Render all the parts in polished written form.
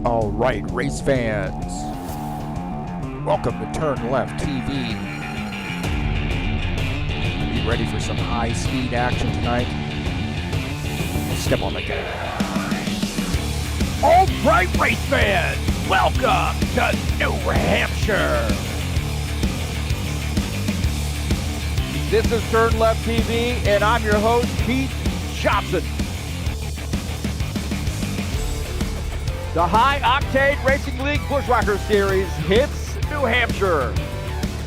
All right, race fans, welcome to TurnLeftTV. Be ready for some high-speed action tonight. Step on the gas. All right, race fans, welcome to New Hampshire. This is TurnLeftTV, and I'm your host, Heath Johnson. The High Octane Racing League Buschwackers Series hits New Hampshire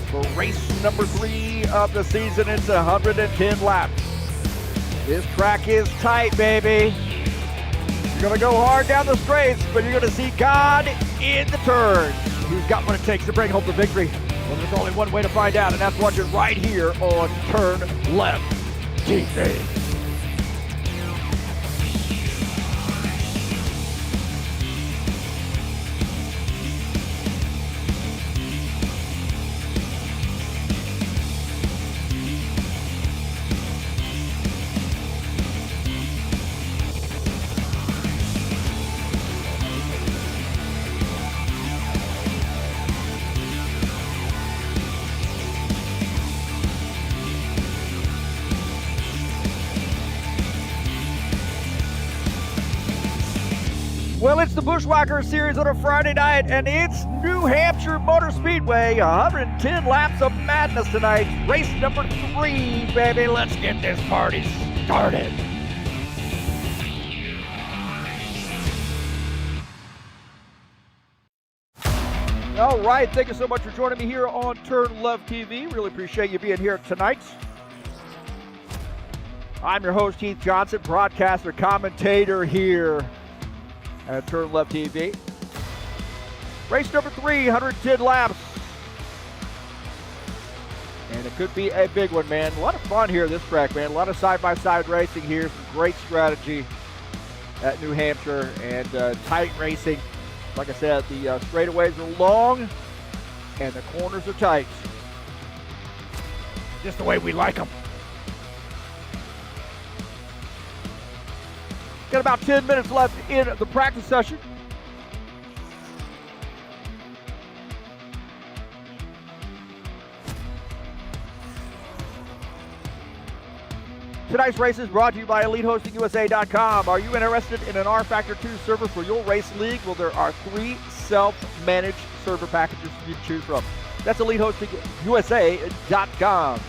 for race number 3 of the season. It's 110 laps. This track is tight, baby. You're going to go hard down the straights, but you're going to see God in the turns. Who's got what it takes to bring home the victory? Well, there's only one way to find out, and that's watching right here on TurnLeftTV. Well, it's the Buschwackers Series on a Friday night, and it's New Hampshire Motor Speedway. 110 laps of madness tonight. Race number 3, baby. Let's get this party started. All right, thank you so much for joining me here on TurnLeftTV. Really appreciate you being here tonight. I'm your host, Heath Johnson, broadcaster, commentator here at TurnLeftTV. Race number 3, 110 laps. And it could be a big one, man. A lot of fun here this track, man. A lot of side-by-side racing here. Some great strategy at New Hampshire and tight racing. Like I said, the straightaways are long and the corners are tight. Just the way we like them. Got about 10 minutes left in the practice session. Tonight's race is brought to you by EliteHostingUSA.com. Are you interested in an rFactor 2 server for your race league? Well, there are 3 self-managed server packages for you to choose from. That's EliteHostingUSA.com.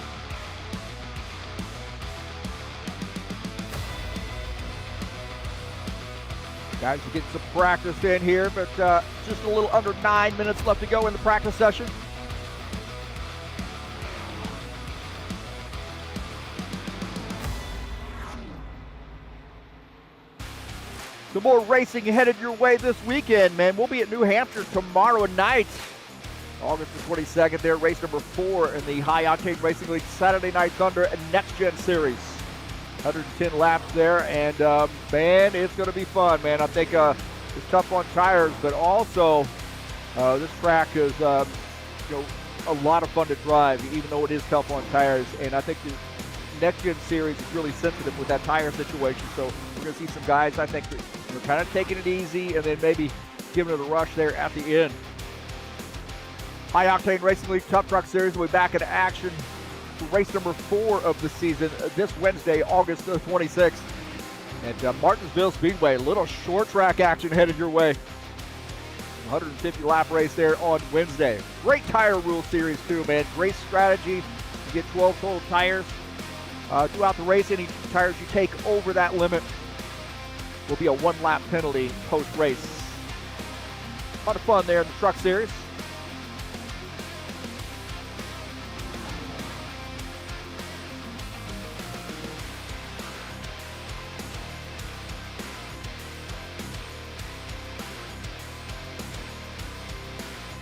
Guys, we're getting some practice in here, but just a little under 9 minutes left to go in the practice session. Some more racing headed your way this weekend, man. We'll be at New Hampshire tomorrow night, August the 22nd there, race number 4 in the High Octane Racing League Saturday Night Thunder and Next Gen Series. 110 laps there, and man, it's going to be fun, man. I think it's tough on tires, but also this track is a lot of fun to drive, even though it is tough on tires. And I think the Next Gen Series is really sensitive with that tire situation. So we're going to see some guys, I think, kind of taking it easy and then maybe giving it a rush there at the end. High Octane Racing League Tough Truck Series will be back in action. Race number 4 of the season this Wednesday, August 26th at Martinsville Speedway. A little short track action headed your way. 150 lap race there on Wednesday. Great tire rule series too, man. Great strategy. You get 12 total tires throughout the race. Any tires you take over that limit will be a 1 lap penalty post race. A lot of fun there in the truck series.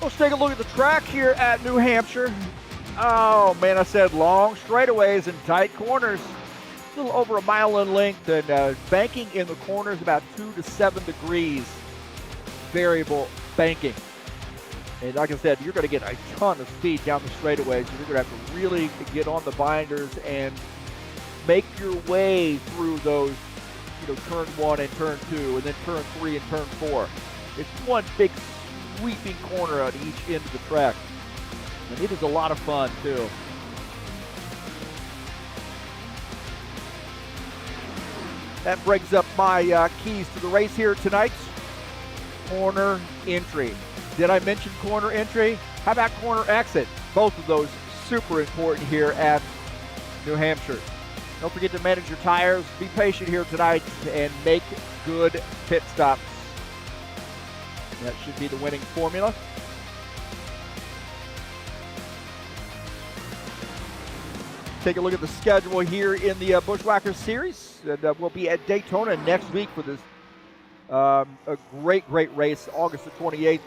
Let's take a look at the track here at New Hampshire. Oh man, I said long straightaways and tight corners. A little over a mile in length, and banking in the corners about 2 to 7 degrees. Variable banking. And like I said, you're going to get a ton of speed down the straightaways. You're going to have to really get on the binders and make your way through those, turn 1 and turn 2, and then turn 3 and turn 4. It's one big sweeping corner at each end of the track. And it is a lot of fun, too. That brings up my keys to the race here tonight. Corner entry. Did I mention corner entry? How about corner exit? Both of those super important here at New Hampshire. Don't forget to manage your tires. Be patient here tonight and make good pit stops. That should be the winning formula. Take a look at the schedule here in the Buschwackers Series. And we'll be at Daytona next week for this a great race, August the 28th.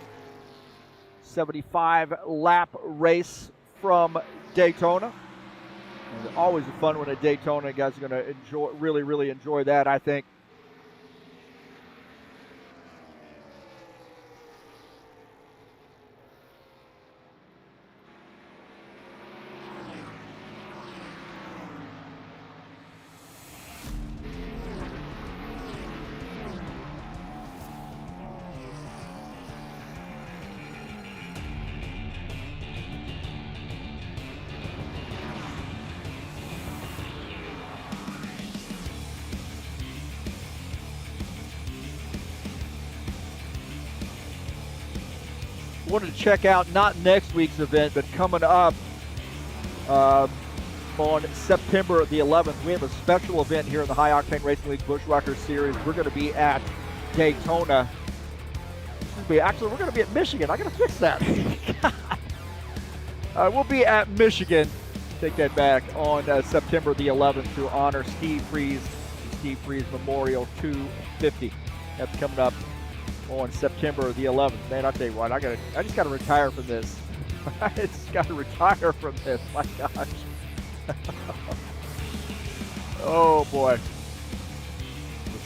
75-lap race from Daytona. And always a fun one at Daytona. You guys are going to enjoy, really enjoy that, I think. Wanted to check out not next week's event, but coming up on September the 11th. We have a special event here in the High Octane Racing League Buschwackers Series. We're going to be at Daytona. Actually, we're going to be at Michigan. I got to fix that. We'll be at Michigan. Take that back on September the 11th to honor Steve Freeze Memorial 250. That's coming up on September the 11th. Man, I'll tell you what, I just got to retire from this. I just got to retire from this. My gosh. Oh boy.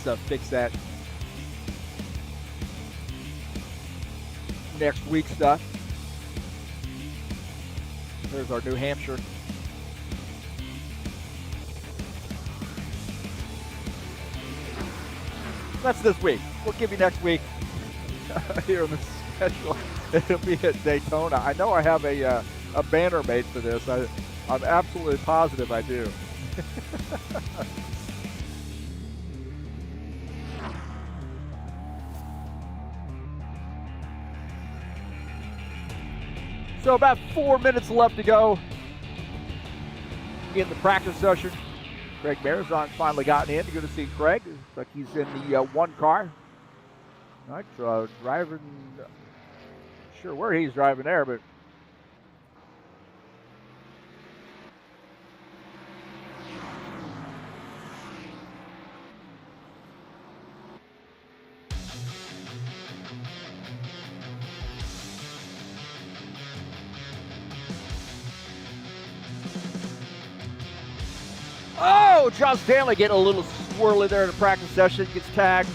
Let's fix that next week stuff. There's our New Hampshire. That's this week. We'll give you next week. Here on the schedule, it'll be at Daytona. I know I have a banner made for this. I'm absolutely positive I do. So about 4 minutes left to go in the practice session. Craig Marizon's finally gotten in. You're going to see Craig. Looks like he's in the one car. All right, driving, not sure where he's driving there, but oh, John Stanley getting a little swirly there in the practice session, gets tagged.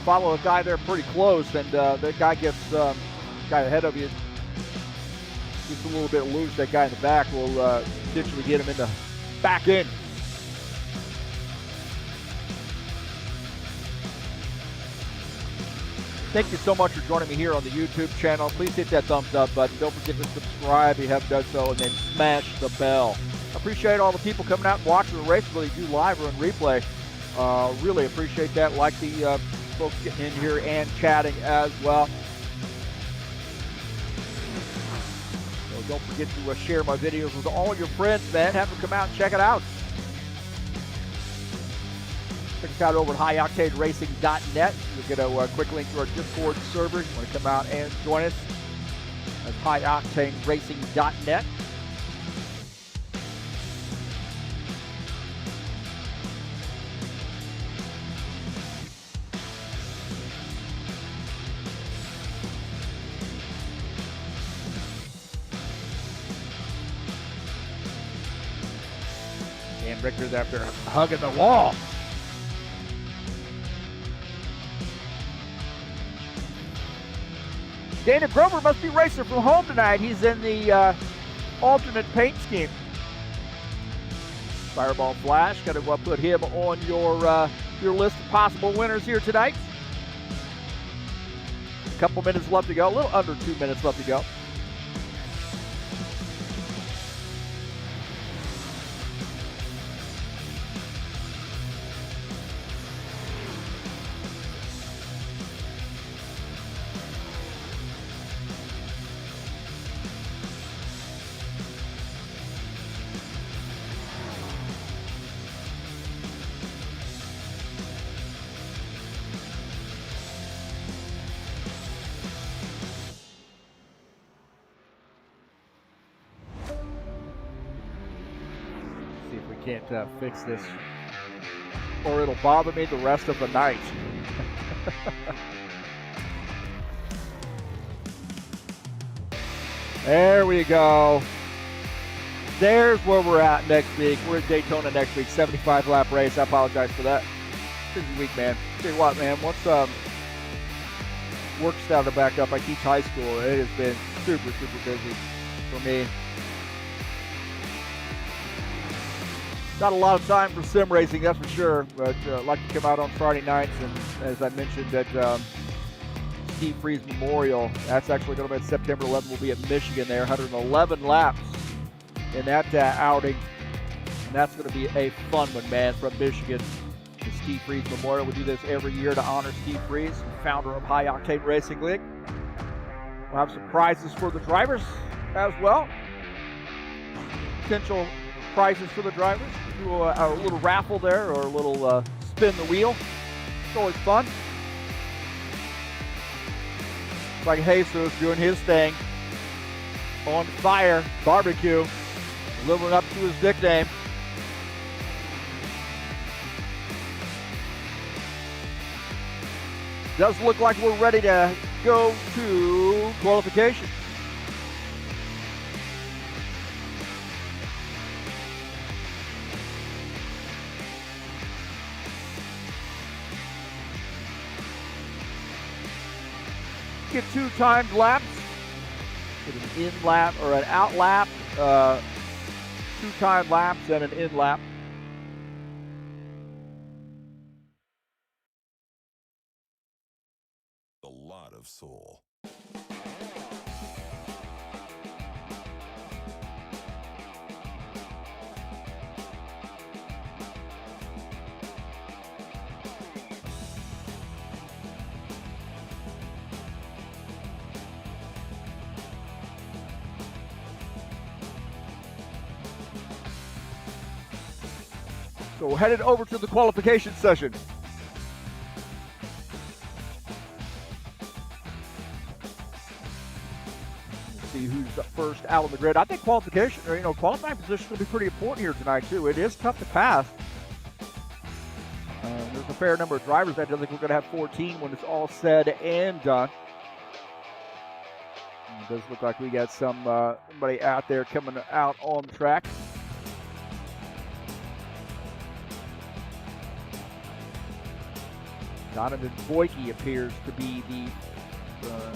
Follow a guy there pretty close, and that guy gets guy ahead of you gets a little bit loose. That guy in the back will potentially get him in the back end. Thank you so much for joining me here on the YouTube channel. Please hit that thumbs up button. Don't forget to subscribe if you haven't done so, and then smash the bell. Appreciate all the people coming out and watching the race, whether you do live or in replay. Really appreciate that. Like the folks getting in here and chatting as well. So don't forget to share my videos with all your friends, man. Have them come out and check it out. Check us out over at highoctaneracing.net. You'll get a quick link to our Discord server. You want to come out and join us at highoctaneracing.net. And Richter's after hugging the wall. Dana Grover must be racing from home tonight. He's in the alternate paint scheme. Fireball Flash, got to put him on your list of possible winners here tonight. couple minutes left to go, a little under 2 minutes left to go. Can't fix this, or it'll bother me the rest of the night. There we go. There's where we're at next week. We're at Daytona next week, 75 lap race. I apologize for that. Busy week, man. Tell you what, man, once work started back up, I teach high school. It has been super busy for me. Not a lot of time for sim racing, that's for sure, but I'd like to come out on Friday nights, and as I mentioned at Steve Freeze Memorial, that's actually going to be September 11th. We'll be at Michigan there, 111 laps in that outing, and that's going to be a fun one, man, from Michigan. The Steve Freeze Memorial. We do this every year to honor Steve Freeze, founder of High Octane Racing League. We'll have some prizes for the drivers as well. Potential prizes for the drivers. Do a little raffle there, or a little spin the wheel. It's always fun. It's like Jesus doing his thing. On fire, barbecue, living up to his nickname. Does look like we're ready to go to qualification. Get 2 timed laps, get an in lap or an out lap, 2 timed laps and an in lap. A lot of soul. So we're headed over to the qualification session. Let's see who's first out on the grid. I think qualification, or qualifying position will be pretty important here tonight too. It is tough to pass. There's a fair number of drivers. I don't think we're going to have 14 when it's all said and done. It does look like we got somebody out there coming out on the track. Donovan Boyke appears to be the,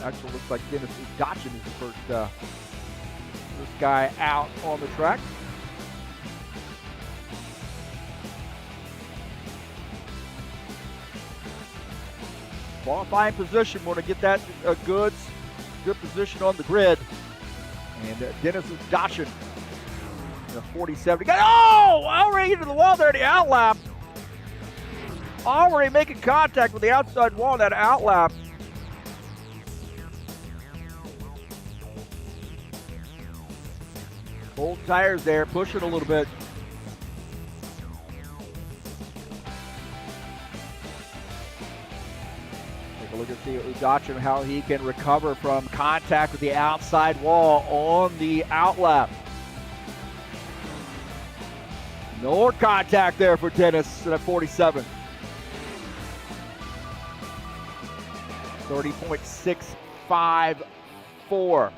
actually looks like Dennis Udachin is the first guy out on the track. Qualifying position, want to get that good position on the grid. And Dennis Udachin, 47. Oh, already into the wall there, the out lap. Already making contact with the outside wall, that outlap. Old tires there, pushing a little bit. Take a look at Udachin, how he can recover from contact with the outside wall on the outlap. No more contact there for Dennis at 47. 30.654.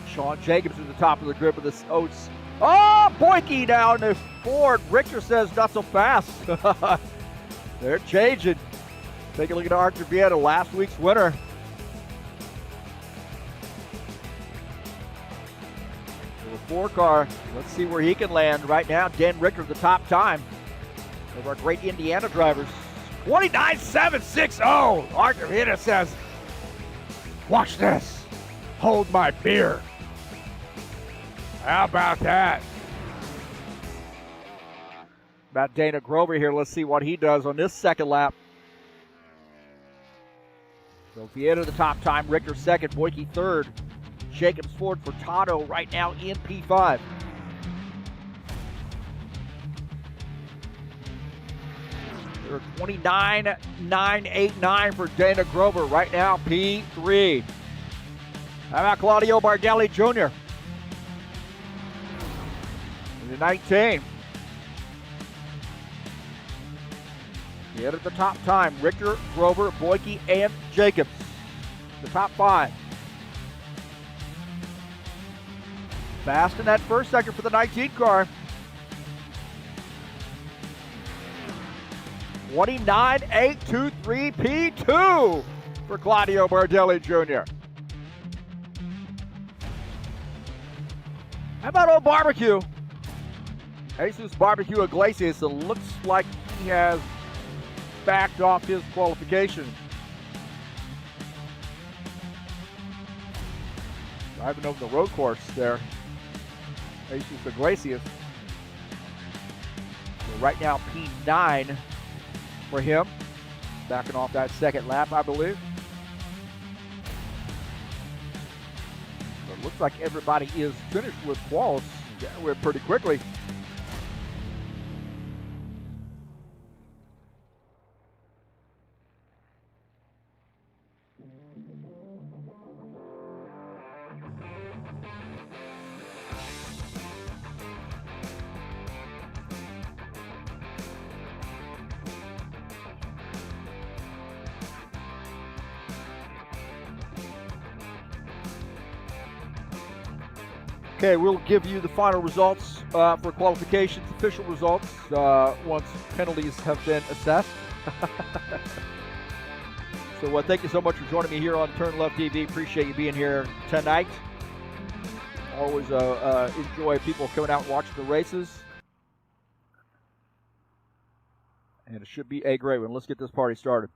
Sean Jacobs at the top of the grid with this Oates. Oh, Boyke down to Ford. Richter says not so fast. They're changing. Take a look at Archer Vieta, last week's winner. The 4-car. Let's see where he can land right now. Dan Richter, the top time of our great Indiana drivers. 29.760. Arthur Hitta says, watch this. Hold my beer. How about that? About Dana Grover here. Let's see what he does on this second lap. So Vieira the top time, Richter second, Boyke third, Jacobs fourth for Tato right now in P5. They're 29.989 for Dana Grover right now, P3. How about Claudio Bardelli Jr.? In 19. He at the top time, Richter, Grover, Boyke, and Jacobs. The top five. Fast in that first sector for the 19 car. 29.823 P2 for Claudio Bardelli Jr. How about old Barbecue? Jesus Barbecue Iglesias, it looks like he has backed off his qualification. Driving over the road course there. Jesus Iglesias. So right now P9 for him. Backing off that second lap, I believe. So it looks like everybody is finished with quals. Yeah, we're pretty quickly. Okay, we'll give you the final results for qualifications, official results, once penalties have been assessed. So thank you so much for joining me here on TurnLeftTV. Appreciate you being here tonight. Always enjoy people coming out and watching the races. And it should be a great one. Let's get this party started.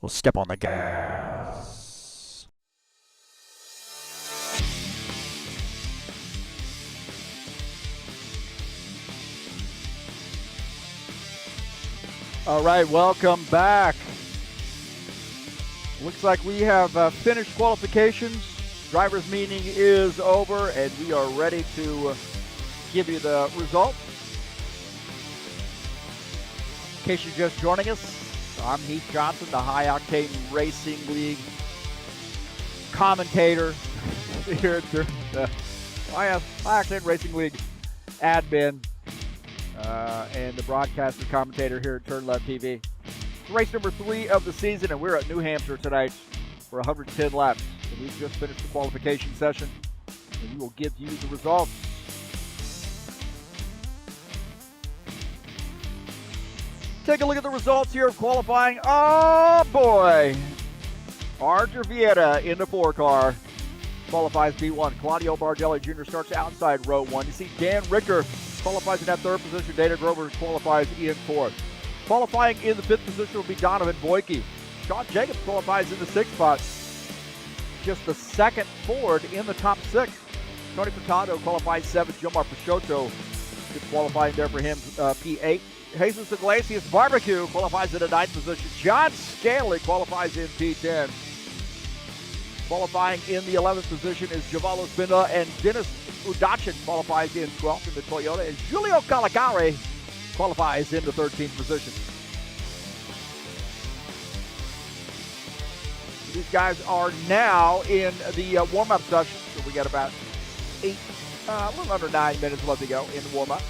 We'll step on the gas. All right, welcome back. Looks like we have finished qualifications. Drivers' meeting is over, and we are ready to give you the results. In case you're just joining us, I'm Heath Johnson, the High Octane Racing League commentator here at the High Octane Racing League admin and the broadcaster commentator here at TurnLeftTV. It's race number 3 of the season, and we're at New Hampshire tonight for 110 laps. And we've just finished the qualification session, and we will give you the results. Take a look at the results here of qualifying. Oh boy! Arthur Vieta in the 4-car qualifies P1. Claudio Bardelli Jr. starts outside row 1. You see Dan Ricker qualifies in that 3rd position. Dana Grover qualifies in 4th. Qualifying in the 5th position will be Donovan Boyke. Sean Jacobs qualifies in the 6th spot. Just the 2nd Ford in the top 6. Tony Furtado qualifies 7th. Gilmar Peixoto, good qualifying there for him, P8. Jesus Iglesias Barbecue qualifies in the 9th position. John Stanley qualifies in P10. Qualifying in the 11th position is Giovanni Spinda, and Dennis Udachin qualifies in 12th in the Toyota, and Julio Calicari qualifies in the 13th position. These guys are now in the warm-up session, so we got about a little under 9 minutes left to go in the warm-up.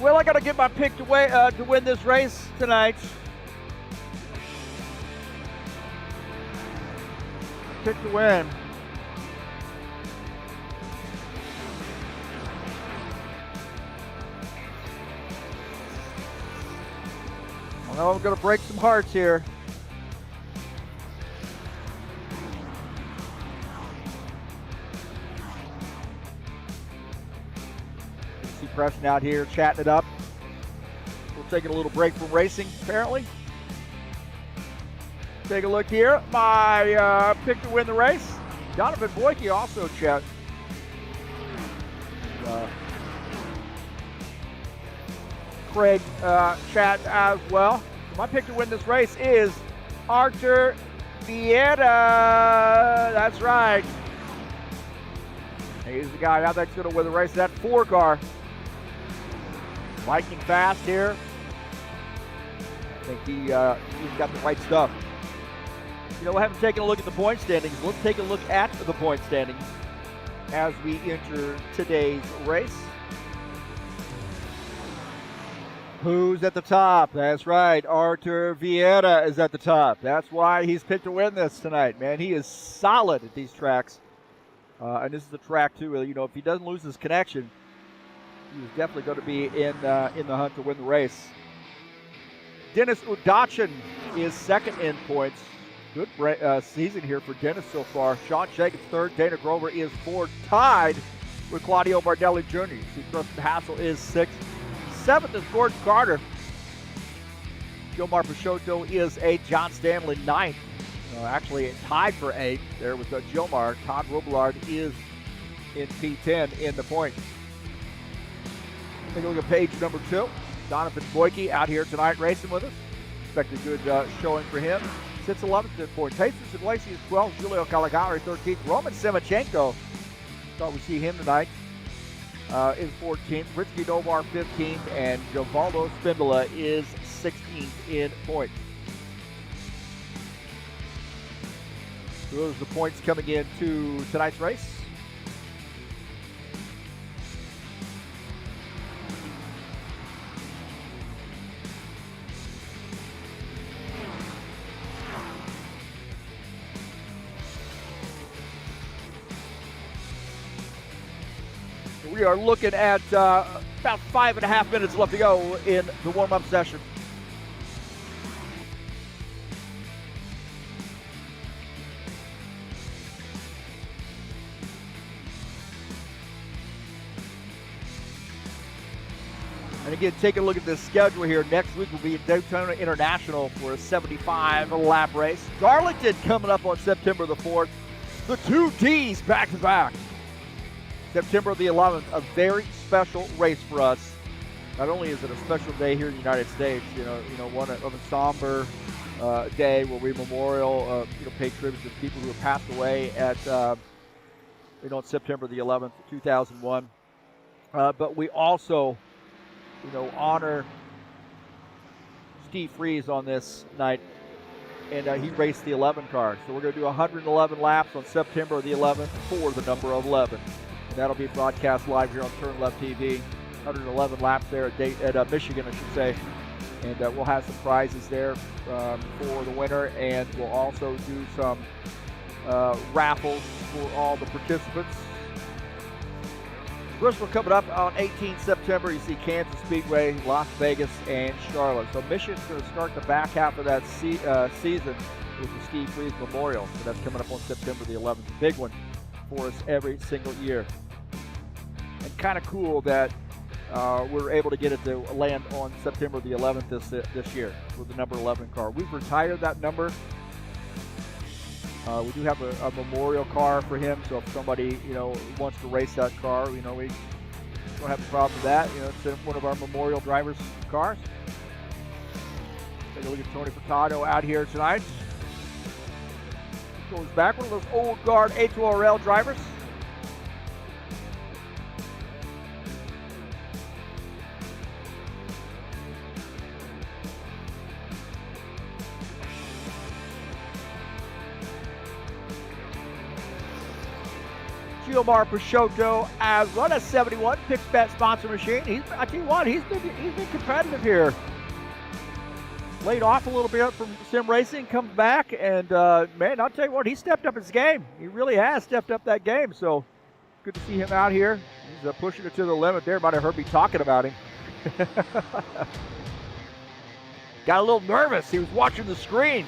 Well, I got to get my pick to win this race tonight. Pick to win. I know I'm going to break some hearts here. Preston out here chatting it up. We're taking a little break from racing, apparently. Take a look here. My pick to win the race. Donovan Boyke also chat. Craig chat as well. So my pick to win this race is Arthur Vieta. That's right. He's the guy I think's going to win the race. That 4-car. Lightning fast here. I think he's got the right stuff. You know, we haven't taken a look at the point standings. Let's take a look at the point standings as we enter today's race. Who's at the top? That's right. Arthur Vieta is at the top. That's why he's picked to win this tonight, man. He is solid at these tracks. And this is the track, too. You know, if he doesn't lose his connection, he's definitely going to be in the hunt to win the race. Dennis Udachin is 2nd in points. Good season here for Dennis so far. Sean Jacobs 3rd. Dana Grover is 4th, tied with Claudio Bardelli Jr. See, Preston Hassel is 6th. 7th is Gordon Carter. Gilmar Peixoto is 8th. John Stanley 9th. Actually tied for 8th there with Gilmar. Todd Robillard is in P10 in the points. Take a look at page number 2. Donovan Boyke out here tonight racing with us. Expect a good showing for him. Sits 11th in points. Jesus Iglesias 12th. Julio Calicari 13th. Roman Semachenko, thought we'd see him tonight, is 14th. Ritsky Novar 15th. And Giovanni Spindola is 16th in points. So those are the points coming into tonight's race. We are looking at about 5.5 minutes left to go in the warm-up session. And again, take a look at the schedule here. Next week will be at Daytona International for a 75-lap race. Darlington coming up on September the 4th. The two Ds back-to-back. September the 11th, a very special race for us. Not only is it a special day here in the United States, one of a somber day where we memorial, pay tribute to people who have passed away at, on September the 11th, 2001. But we also, honor Steve Freeze on this night, and he raced the 11 car. So we're going to do 111 laps on September the 11th for the number 11. And that'll be broadcast live here on TurnLeftTV. 111 laps there at Michigan, I should say. And we'll have some prizes there for the winner, and we'll also do some raffles for all the participants. Bristol coming up on 18 September. You see Kansas Speedway, Las Vegas, and Charlotte. So Michigan's going to start the back half of that season with the Steve Freeze Memorial. So that's coming up on September the 11th. Big one for us every single year. And kind of cool that we're able to get it to land on September the 11th this year with the number 11 car. We've retired that number. We do have a memorial car for him, so if somebody, wants to race that car, we don't have a problem with that. It's one of our memorial drivers' cars. Take a look at Tony Furtado out here tonight. Goes back, one of those old guard HORL drivers. Gilmar Peixoto as well as 71 Picks Bet sponsor machine. I tell you what, he's been competitive here. Laid off a little bit from sim racing, comes back, and man, I'll tell you what, he stepped up his game. He really has stepped up that game. So good to see him out here. He's pushing it to the limit there. Might have heard me talking about him. Got a little nervous. He was watching the screen.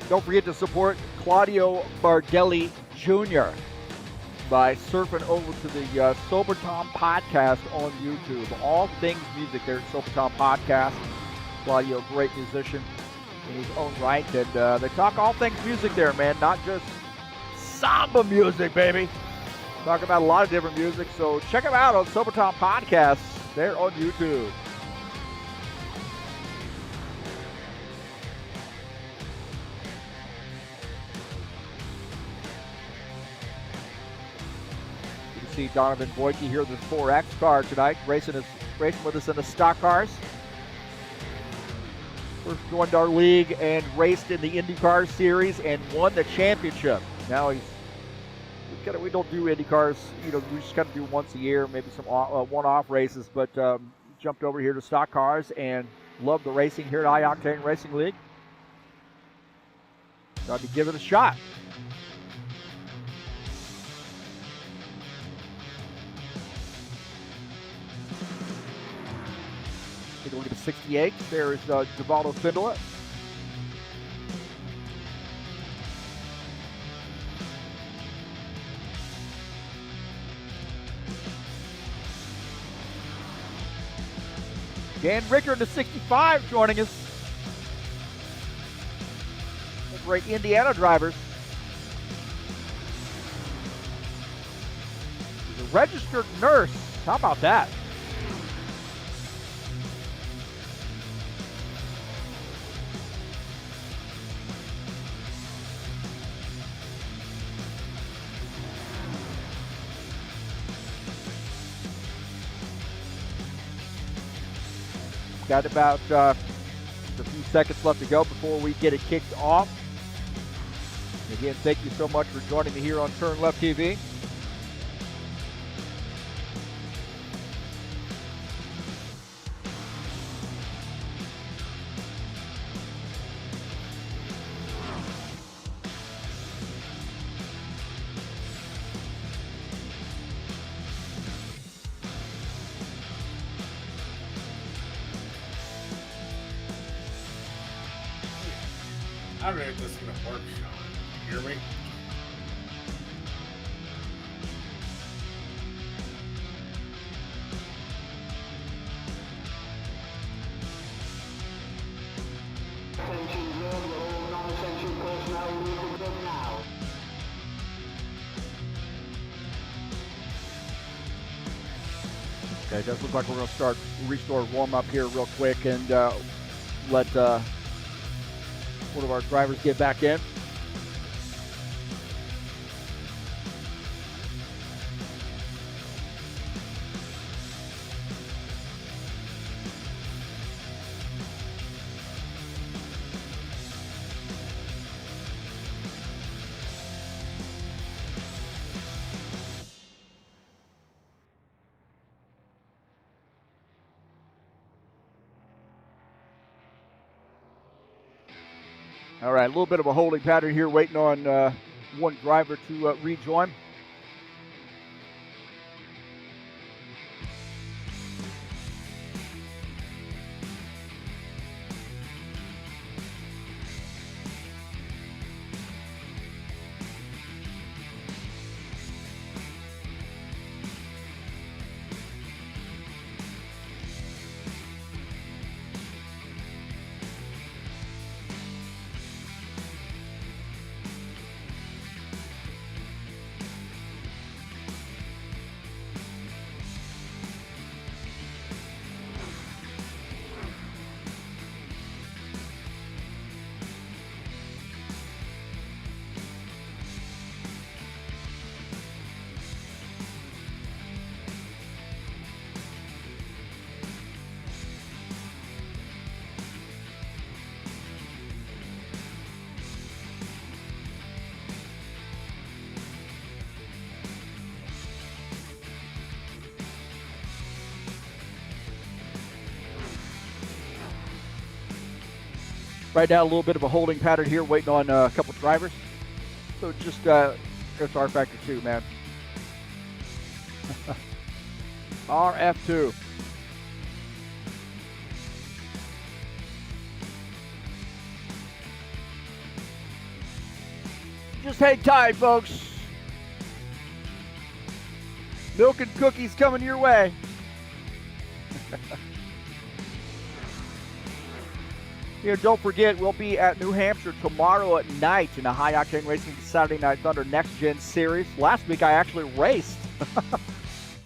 Don't forget to support Claudio Bardelli Jr. by surfing over to the Sober Tom podcast on YouTube. All things music there at Sober Tom podcast. Claudio, great musician in his own right. And they talk all things music there, man. Not just samba music, baby. Talk about a lot of different music. So check them out on Sober Tom podcast there on YouTube. See Donovan Boyke here with his 4X car tonight, racing with us in the stock cars. First joined our league and raced in the IndyCar series and won the championship. Now we don't do IndyCars, we just kind of do once a year, maybe some one-off races, but jumped over here to stock cars and love the racing here at iOctane Racing League. Thought I'd give it a shot. Take a look at the 68. There's Givaldo Findola. Dan Ricker in the 65 joining us. The great Indiana drivers. registered nurse. How about that? Got about a few seconds left to go before we get it kicked off. And again, thank you so much for joining me here on TurnLeftTV. I don't know if this is going to work, Sean. You hear me? Attention, Lord, all non-essential personnel leave the room now. Okay, it does look like we're going to restore warm-up here real quick and let one of our drivers get back in. All right, a little bit of a holding pattern here, waiting on one driver to rejoin. Right now, a little bit of a holding pattern here, waiting on a couple drivers. So just, it's rFactor 2, man. RF2. Just hang tight, folks. Milk and cookies coming your way. Here, don't forget, we'll be at New Hampshire tomorrow at night in a high-octane racing Saturday Night Thunder Next Gen Series. Last week, I actually raced.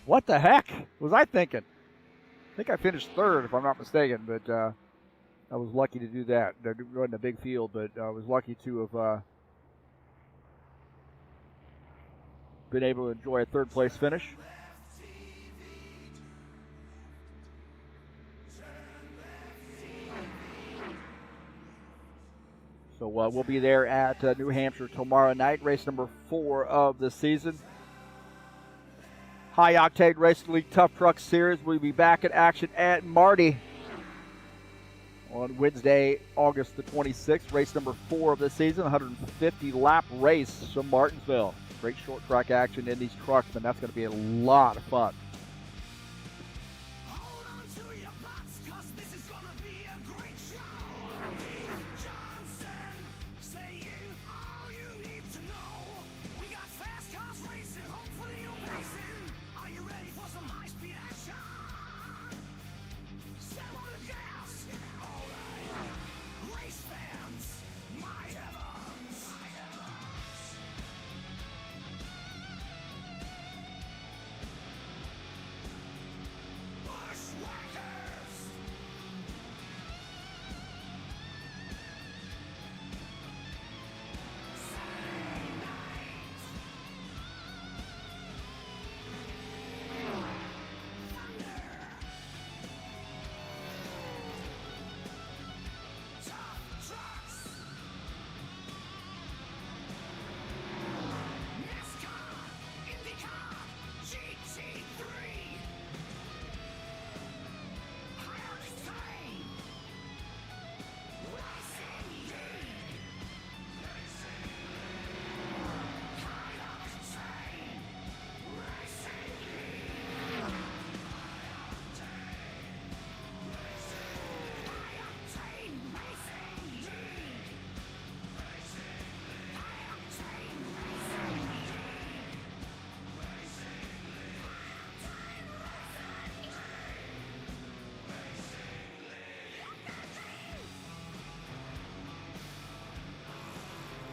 What the heck was I thinking? I think I finished third, if I'm not mistaken, but I was lucky to do that. They're running a big field, but I was lucky to have been able to enjoy a third-place finish. So we'll be there at New Hampshire tomorrow night, race number 4 of the season. High Octane Racing League Tough Truck Series. We'll be back in action at Marty on Wednesday, August the 26th. Race number 4 of the season, 150-lap race from Martinsville. Great short track action in these trucks, and that's going to be a lot of fun.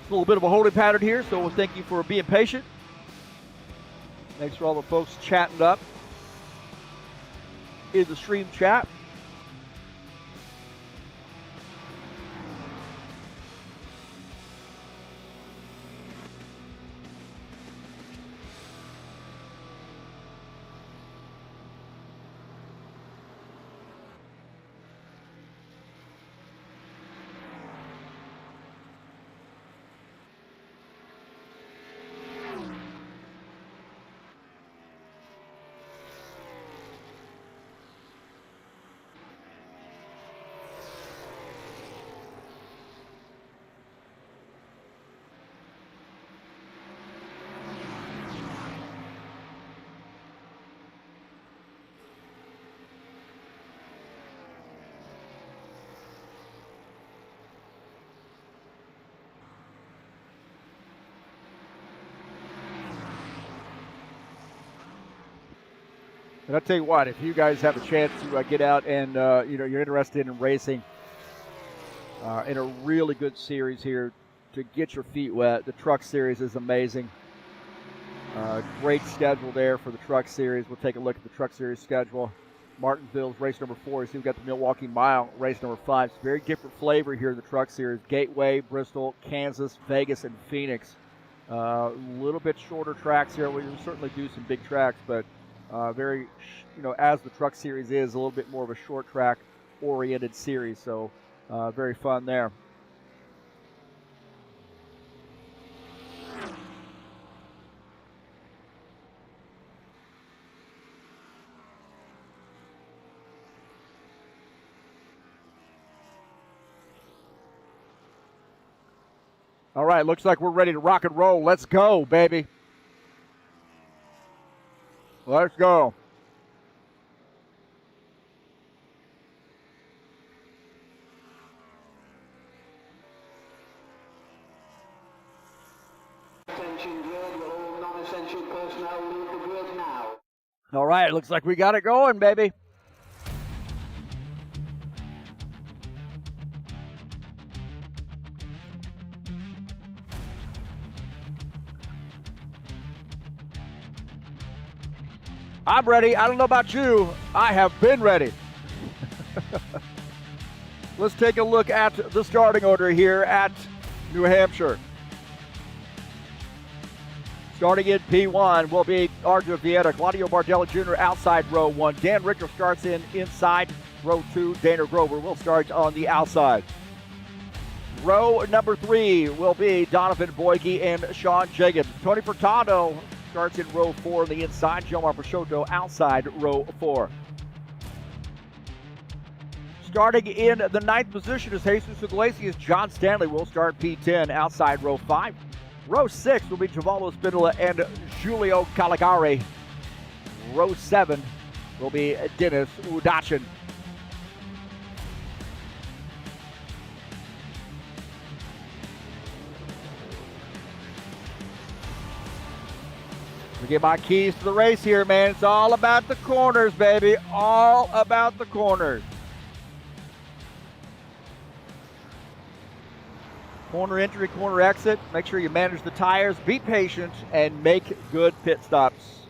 a little bit of a holding pattern here, so thank you for being patient. Thanks for all the folks chatting up in the stream chat. And I'll tell you what, if you guys have a chance to get out and you're interested in racing in a really good series here to get your feet wet, the Truck Series is amazing. Great schedule there for the Truck Series. We'll take a look at the Truck Series schedule. Martinsville's race number 4. So we've got the Milwaukee Mile, race number 5. It's very different flavor here in the Truck Series. Gateway, Bristol, Kansas, Vegas, and Phoenix. A little bit shorter tracks here. We'll certainly do some big tracks, but as the Truck Series is, a little bit more of a short track oriented series. So very fun there. All right, looks like we're ready to rock and roll. Let's go, baby. Let's go. Attention grid, will all non-essential personnel leave the grid now. All right, looks like we got it going, baby. I'm ready. I don't know about you. I have been ready. Let's take a look at the starting order here at New Hampshire. Starting in P1 will be Arthur Vieta, Claudio Bardelli Jr. outside row 1. Dan Richter starts inside row 2. Dana Grover will start on the outside. Row number 3 will be Donovan Boyke and Sean Jagan. Tony Furtado starts in row 4 on the inside. Jomar Peixoto outside row 4. Starting in the 9th position is Jesus Iglesias. John Stanley will start P10 outside row 5. Row 6 will be Giovanni Spindola and Giulio Caligari. Row 7 will be Dennis Udachin. We get my keys to the race here, man. It's all about the corners, baby. All about the corners. Corner entry, corner exit. Make sure you manage the tires, be patient, and make good pit stops.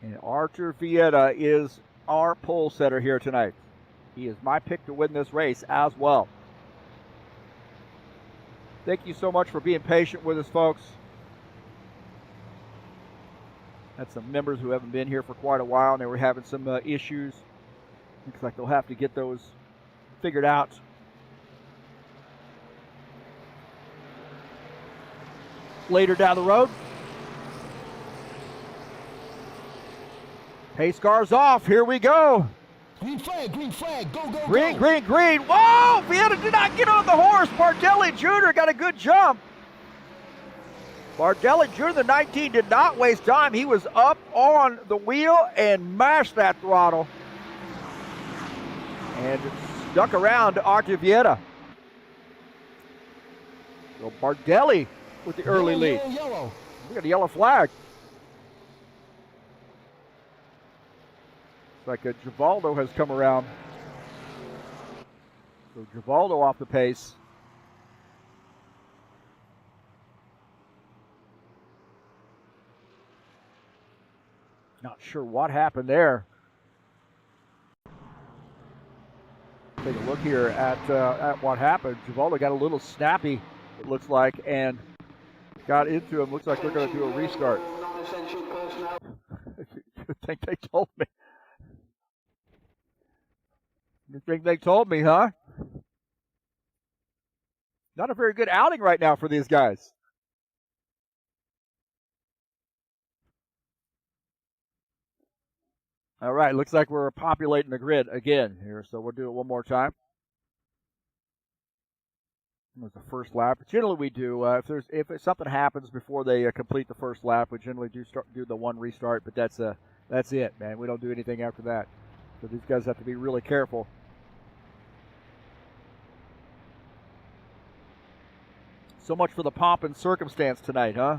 And Arthur Vieta is our pole setter here tonight. He is my pick to win this race as well. Thank you so much for being patient with us, folks. Had some members who haven't been here for quite a while, and they were having some issues. Looks like they'll have to get those figured out. Later down the road. Pace car's off. Here we go. Green flag, go, go, Green, go. green, green. Whoa! Vieta did not get on the horse. Bardelli Jr. got a good jump. Bardelli Jr., the 19, did not waste time. He was up on the wheel and mashed that throttle. And stuck around Arthur Vieta. So Bardelli with the early lead. Yellow. We got a yellow flag. Like a Givaldo has come around. So Givaldo off the pace. Not sure what happened there. Take a look here at what happened. Givaldo got a little snappy, it looks like, and got into him. Looks like they're going to do a restart. You think they told me? You think they told me, huh? Not a very good outing right now for these guys. All right, looks like we're populating the grid again here, so we'll do it one more time. It was the first lap. Generally, we do if something happens before they complete the first lap, we generally do the one restart. But that's it, man. We don't do anything after that. So these guys have to be really careful. So much for the pomp and circumstance tonight, huh?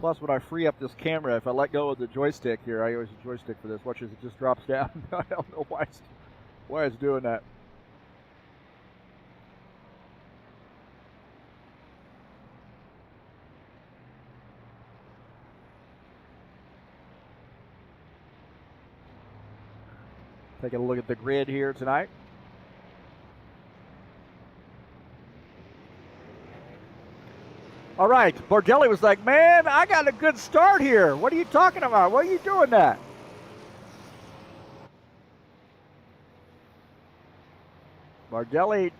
Plus, when I free up this camera, if I let go of the joystick here, I always use a joystick for this. Watch as it just drops down. I don't know why it's doing that. Taking a look at the grid here tonight. All right, Bardelli was like, man, I got a good start here. What are you talking about? Why are you doing that? Bardelli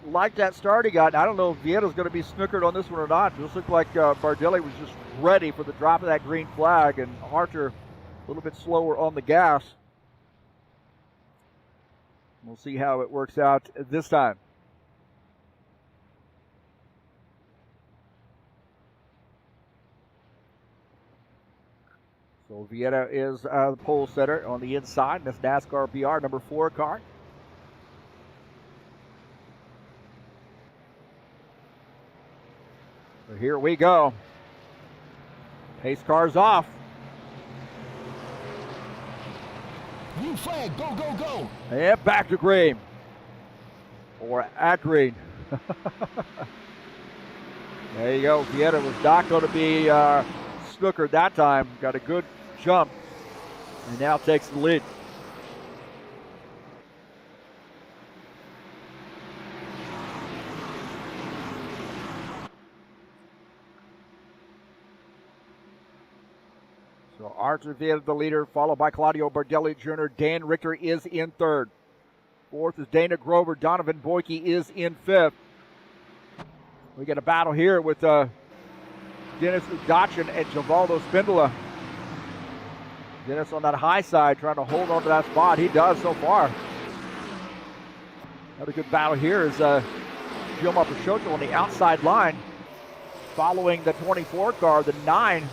liked that start he got. I don't know if Vietta's going to be snookered on this one or not. It just looked like Bardelli was just ready for the drop of that green flag, and Archer a little bit slower on the gas. We'll see how it works out this time. So Vietta is the pole setter on the inside. This NASCAR BR number 4 car. So here we go. Pace car's off. Green flag, go, go, go. And back to green. Or at green. There you go. Vietta was not going to be snookered that time. Got a good jump. And now takes the lead. So Archer Vietta the leader, followed by Claudio Bardelli Jr. Dan Richter is in third. Fourth is Dana Grover. Donovan Boyke is in fifth. We get a battle here with Dennis Udachin and Givaldo Spindola. Dennis on that high side trying to hold on to that spot. He does so far. Another good battle here is Gilmar Peixoto on the outside line, following the 24 car, the 9.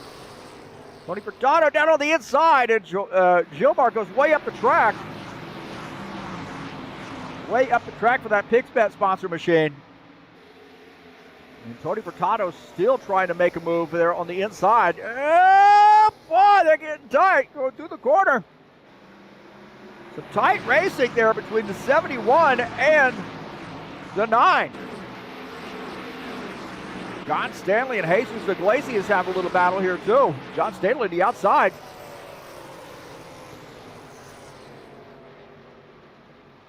Tony Furtado down on the inside, and Gilmar goes way up the track. Way up the track for that PixBet sponsor machine. And Tony Furtado still trying to make a move there on the inside. Oh, boy, they're getting tight going through the corner. Some tight racing there between the 71 and the 9. John Stanley and Jesus Iglesias have a little battle here too. John Stanley on the outside.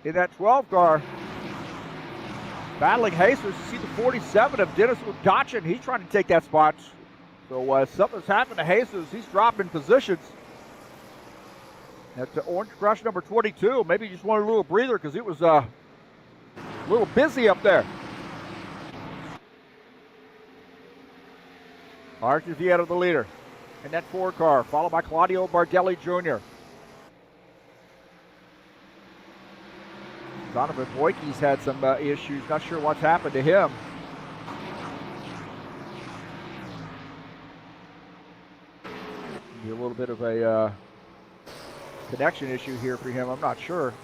In that 12 car, battling Jesus. You see the 47 of Dennis Udachin. He's trying to take that spot. So something's happened to Jesus. He's dropping positions. That's the Orange Crush number 22. Maybe he just wanted a little breather because it was a little busy up there. Archer Vietta the leader in that 4 car, followed by Claudio Bardelli Jr. Donovan Boyke's had some issues. Not sure what's happened to him. Be a little bit of a connection issue here for him. I'm not sure.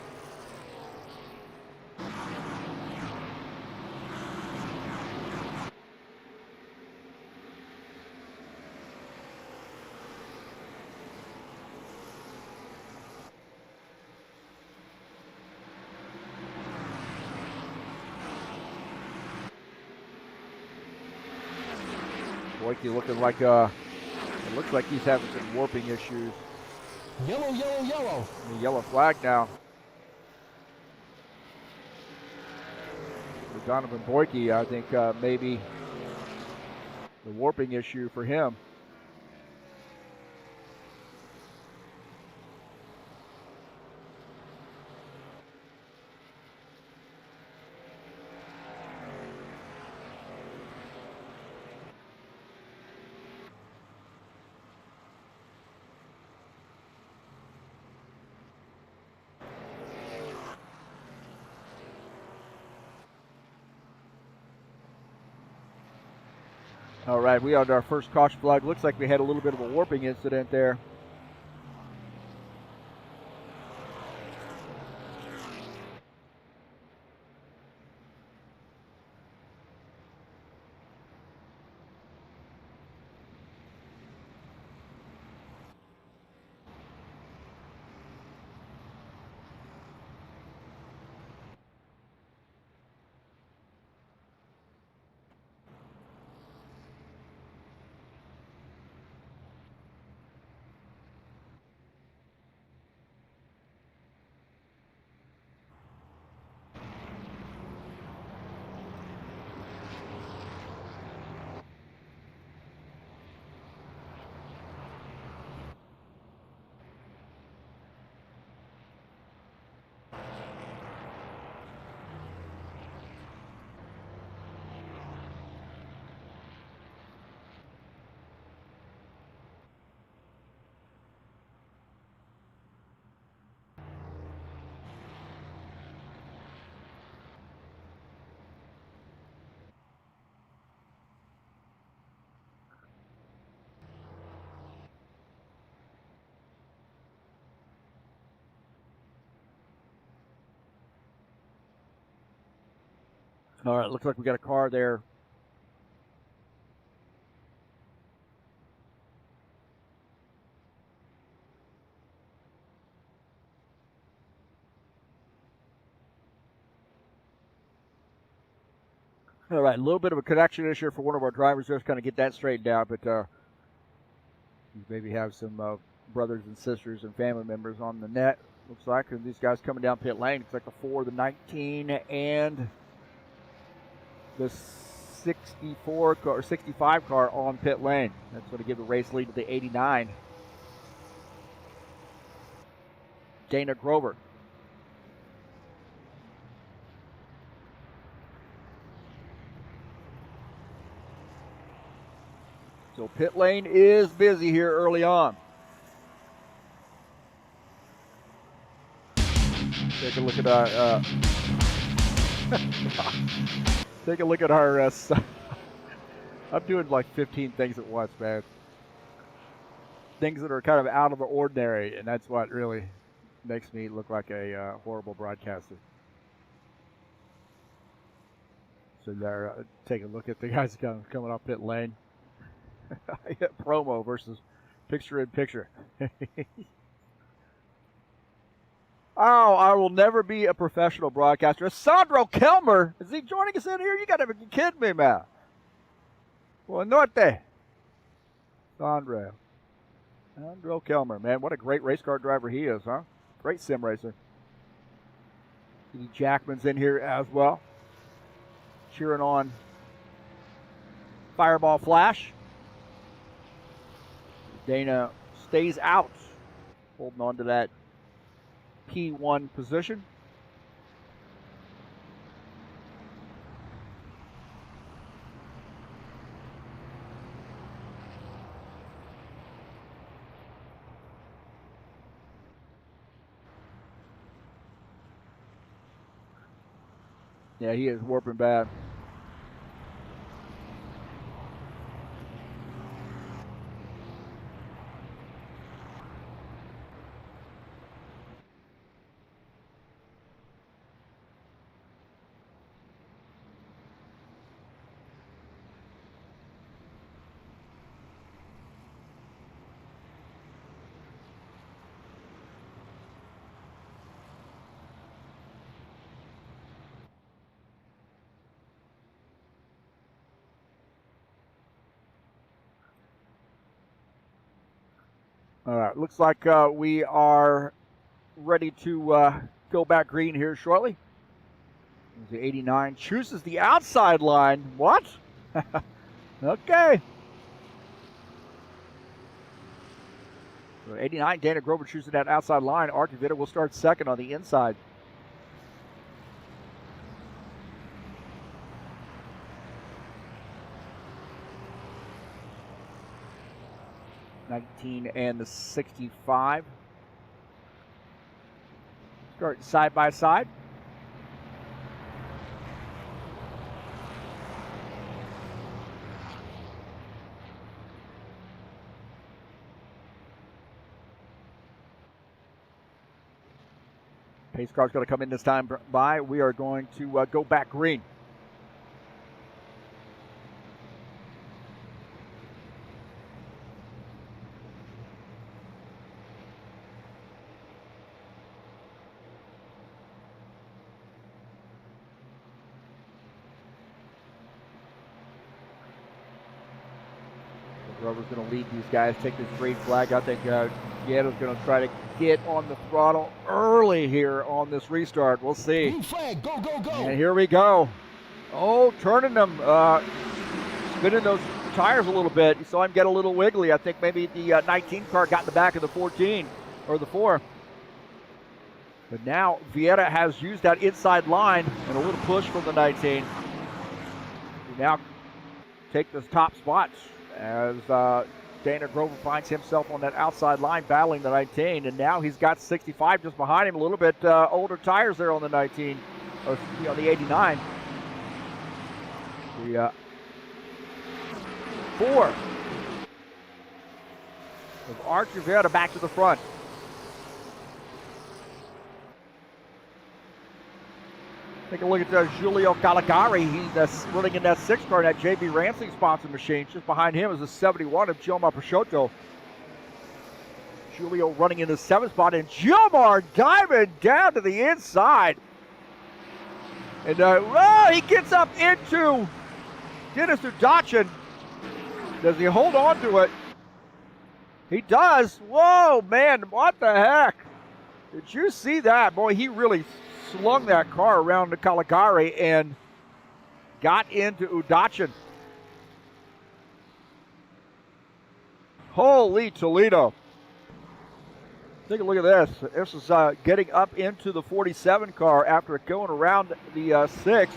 Boyke looking like it looks like he's having some warping issues. Yellow, yellow, yellow. The yellow flag now. For Donovan Boyke, I think maybe the warping issue for him. All right, we had our first caution flag. Looks like we had a little bit of a warping incident there. All right, looks like we got a car there. All right, a little bit of a connection issue for one of our drivers. Just kind of get that straightened out, but you maybe have some brothers and sisters and family members on the net. Looks like, and these guys coming down pit lane. Looks like the 4, the 19, and the 64 car or 65 car on pit lane. That's going to give the race lead to the 89. Dana Grover. So pit lane is busy here early on. Take a look at our take a look at our I'm doing like 15 things at once, man. Things that are kind of out of the ordinary, and that's what really makes me look like a horrible broadcaster. So there, take a look at the guys coming off pit lane. I hit promo versus picture in picture. Oh, I will never be a professional broadcaster. Sandro Kelmer, is he joining us in here? You got to be kidding me, man. Buenas noches. Sandro Kelmer, man, what a great race car driver he is, huh? Great sim racer. Eddie Jackman's in here as well, cheering on Fireball Flash. Dana stays out, holding on to that P1 position. Yeah, he is warping bad. All right, looks like we are ready to go back green here shortly. The 89 chooses the outside line. What? Okay. So 89, Dana Grover choosing that outside line. Archie Vitta will start second on the inside. '19 and the 65. Start side by side. Pace car's going to come in this time by. We are going to go back green. Grover's going to lead these guys, take this green flag. I think Guerrero's going to try to get on the throttle early here on this restart. We'll see. Green flag, go, go, go. And here we go. Oh, turning them, spinning those tires a little bit. You saw him get a little wiggly. I think maybe the 19 car got in the back of the 14 or the 4. But now Vieira has used that inside line and a little push from the 19. We now take this top spots as Dana Grover finds himself on that outside line battling the 19, and now he's got 65 just behind him, a little bit older tires there on the 19, or the 89. The 4 of Archie Viera back to the front. Take a look at Giulio Caligari. He's running in that 6 car, that JB Ramsey sponsored machine. Just behind him is the 71 of Gilmar Peixoto. Giulio running in the 7th spot, and Gilmar diving down to the inside. And he gets up into Dennis Udachin. Does he hold on to it? He does. Whoa, man, what the heck? Did you see that? Boy, he really slung that car around to Caligari and got into Udachin. Holy Toledo. Take a look at this. This is getting up into the 47 car after going around the 6.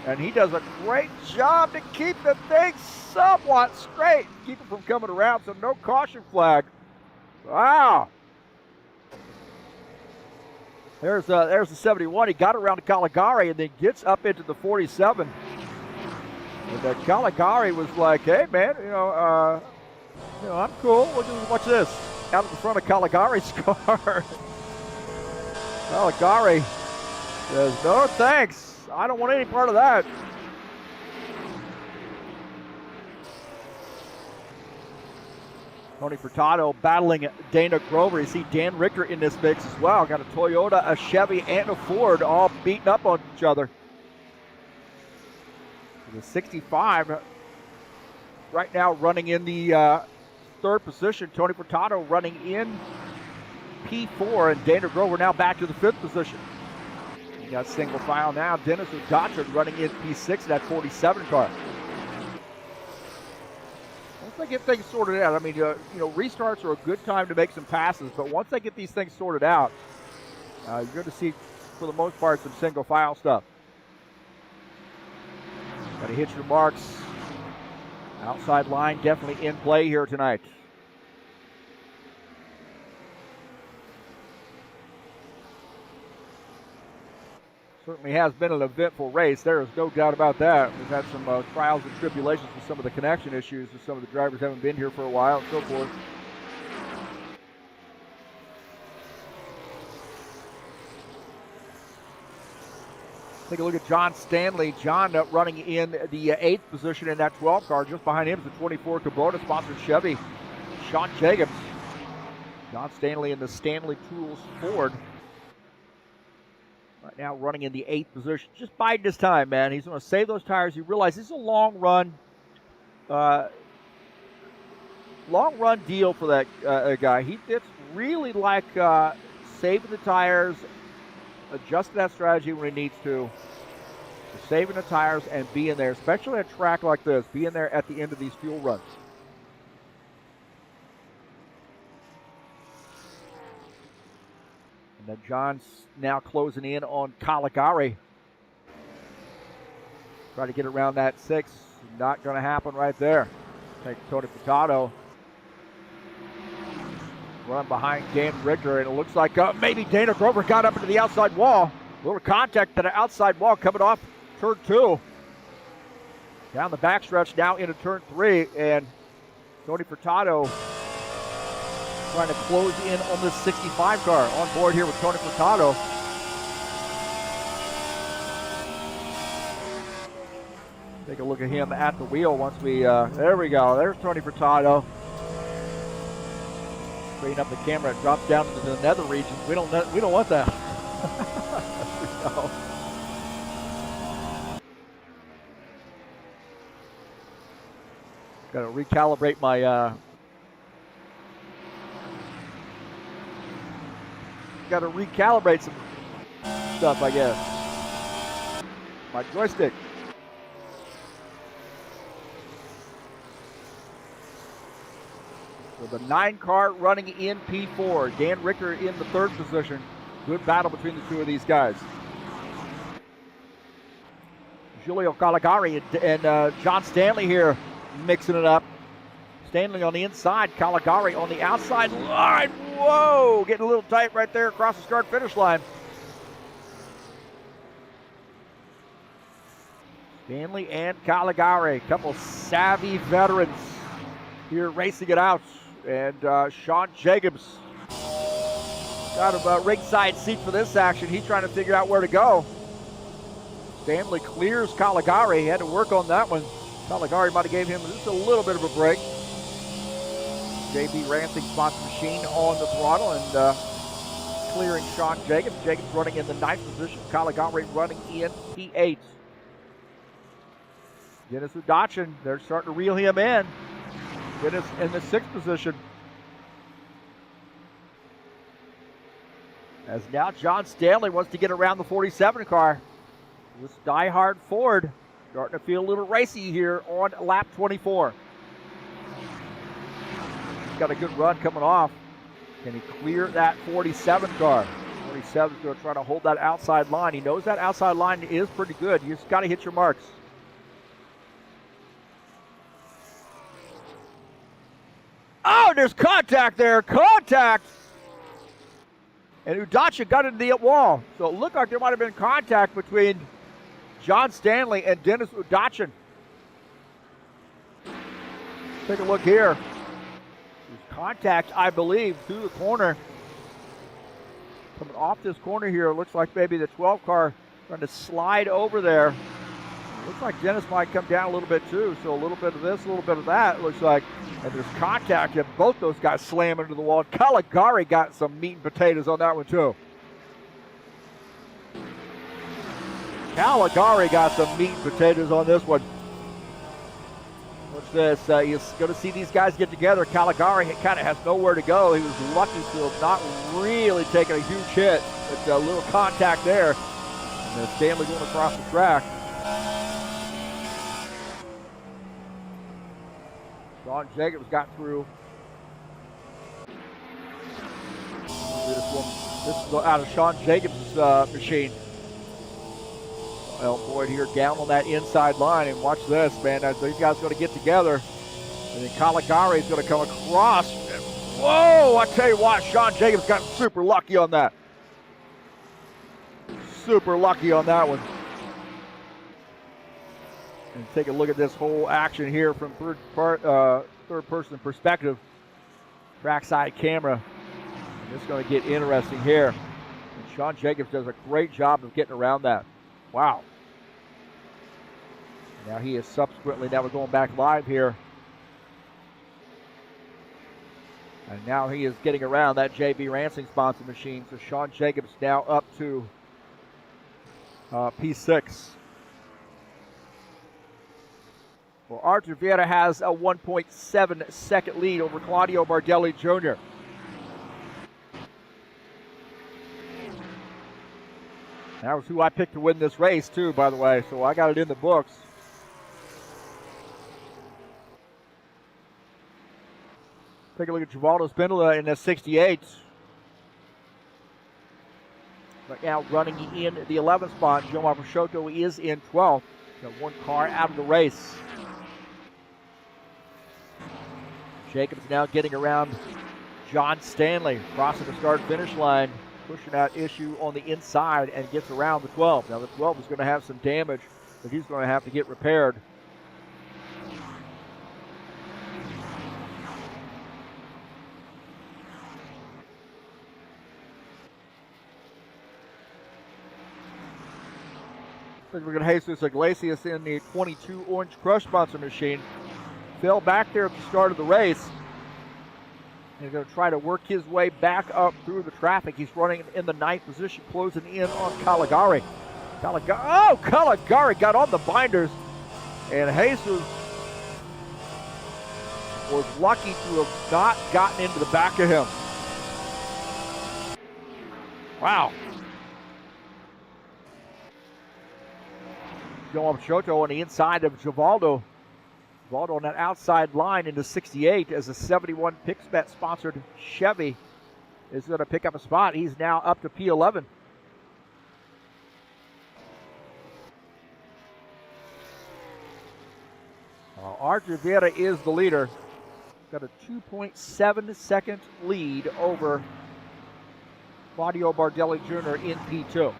And he does a great job to keep the thing somewhat straight. Keep it from coming around, so no caution flag. Wow. There's the 71. He got around to Caligari and then gets up into the 47. And Caligari was like, "Hey man, I'm cool. Watch this." Out of the front of Caligari's car. Caligari says, "No thanks. I don't want any part of that." Tony Furtado battling Dana Grover. You see Dan Richter in this mix as well. Got a Toyota, a Chevy, and a Ford all beating up on each other. The 65 right now running in the 3rd position. Tony Furtado running in P4, and Dana Grover now back to the 5th position. You got single file now. Dennis Udachin running in P6 in that 47 car. Once they get things sorted out, I mean, restarts are a good time to make some passes, but once they get these things sorted out, you're going to see, for the most part, some single file stuff. Got to hit your marks. Outside line definitely in play here tonight. Certainly has been an eventful race. There is no doubt about that. We've had some trials and tribulations with some of the connection issues, and some of the drivers haven't been here for a while and so forth. Take a look at John Stanley. John running in the 8th position in that 12 car. Just behind him is the 24 Kubota sponsored Chevy, Sean Jacobs. John Stanley in the Stanley Tools Ford. Right now running in the 8th position. Just biding his time, man. He's going to save those tires. You realize this is a long run. long run deal for that guy. He did really like saving the tires, adjusting that strategy when he needs to, saving the tires and being there, especially at a track like this, being there at the end of these fuel runs. And then John's now closing in on Caligari. Try to get around that 6. Not going to happen right there. Take Tony Furtado. Run behind Dan Richter, and it looks like maybe Dana Grover got up into the outside wall. A little contact to the outside wall coming off turn 2. Down the backstretch now into turn 3, and Tony Furtado trying to close in on this 65 car. On board here with Tony Furtado. Take a look at him at the wheel once we, there we go. There's Tony Furtado. Straighten up the camera, it drops down to the nether regions. We don't want that. No. Got to recalibrate my, got to recalibrate some stuff, I guess. My joystick. So the 9 car running in P4. Dan Richter in the 3rd position. Good battle between the two of these guys. Giulio Caligari and John Stanley here mixing it up. Stanley on the inside, Caligari on the outside line. Whoa, getting a little tight right there across the start-finish line. Stanley and Caligari, a couple savvy veterans here racing it out. And Sean Jacobs got a ringside seat for this action. He's trying to figure out where to go. Stanley clears Caligari. He had to work on that one. Caligari might have gave him just a little bit of a break. JB Rancing spots the machine on the throttle and clearing Sean Jacobs. Jacobs running in the 9th position. Caligari running in P8. Dennis Udachin, they're starting to reel him in. Dennis in the 6th position. As now John Stanley wants to get around the 47 car. This diehard Ford starting to feel a little racy here on lap 24. He's got a good run coming off. Can he clear that 47 car? 47 is going to try to hold that outside line. He knows that outside line is pretty good. You just got to hit your marks. Oh, there's contact there. Contact! And Udachin got into the wall. So it looked like there might have been contact between John Stanley and Dennis Udachin. Take a look here. There's contact, I believe, through the corner. Coming off this corner here, it looks like maybe the 12 car trying to slide over there. Looks like Dennis might come down a little bit too. So a little bit of this, a little bit of that, it looks like. And there's contact, and both those guys slam into the wall. Caligari got some meat and potatoes on that one too. Caligari got some meat and potatoes on this one. What's this? He's going to see these guys get together. Caligari kind of has nowhere to go. He was lucky to have not really taken a huge hit. It's a little contact there. And then Stanley going across the track. Sean Jacobs got through. This is out of Sean Jacobs' machine. Well, Boyd here down on that inside line, and watch this, man. As these guys are going to get together, and then Caligari is going to come across. Whoa! I tell you what, Sean Jacobs got super lucky on that. Super lucky on that one. And take a look at this whole action here from third-person perspective. Trackside camera. And it's going to get interesting here. And Sean Jacobs does a great job of getting around that. Wow. Now he is subsequently, now we're going back live here. And now he is getting around that JB Rancing sponsored machine. So Sean Jacobs now up to P6. Well, Arthur Vieira has a 1.7 second lead over Claudio Bardelli Jr. That was who I picked to win this race, too, by the way, so I got it in the books. Take a look at Givaldo Spindola in the 68. Right now running in the 11th spot. Gilmar Peixoto is in 12th. Got one car out of the race. Jacobs now getting around John Stanley, crossing the start-finish line, pushing out Issue on the inside and gets around the 12. Now the 12 is going to have some damage that he's going to have to get repaired. We're going to Jesus Iglesias in the 22 Orange Crush sponsor machine. Fell back there at the start of the race. He's going to try to work his way back up through the traffic. He's running in the 9th position, closing in on Caligari. Caligari got on the binders, and Jesus was lucky to have not gotten into the back of him. Wow. Gilmar Peixoto on the inside of Givaldo. Givaldo on that outside line into 68 as a 71 PixBet sponsored Chevy is going to pick up a spot. He's now up to P11. Arthur Vieira is the leader. Got a 2.7 second lead over Claudio Bardelli Jr. in P2.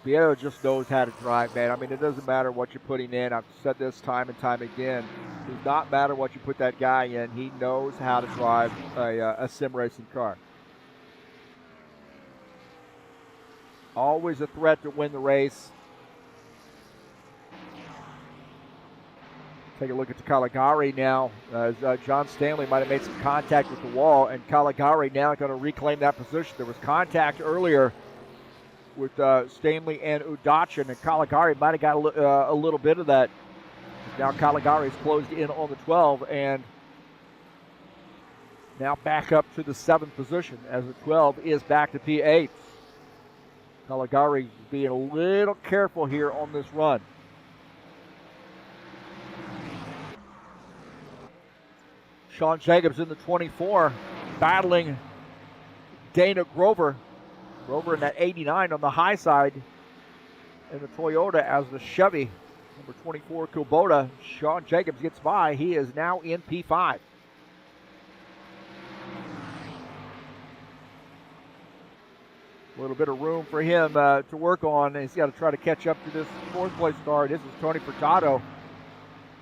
Vieira just knows how to drive, man. I mean, it doesn't matter what you're putting in. I've said this time and time again. It does not matter what you put that guy in. He knows how to drive a sim racing car. Always a threat to win the race. Take a look at the Caligari now. As John Stanley might have made some contact with the wall, and Caligari now going to reclaim that position. There was contact earlier with Stanley and Udachin, and Caligari might have got a little bit of that. Now Caligari's closed in on the 12 and now back up to the 7th position as the 12 is back to P8. Caligari being a little careful here on this run. Sean Jacobs in the 24 battling Dana Grover. Grover in that 89 on the high side in the Toyota as the Chevy. Number 24, Kubota. Sean Jacobs gets by. He is now in P5. A little bit of room for him to work on. He's got to try to catch up to this 4th place car. This is Tony Furtado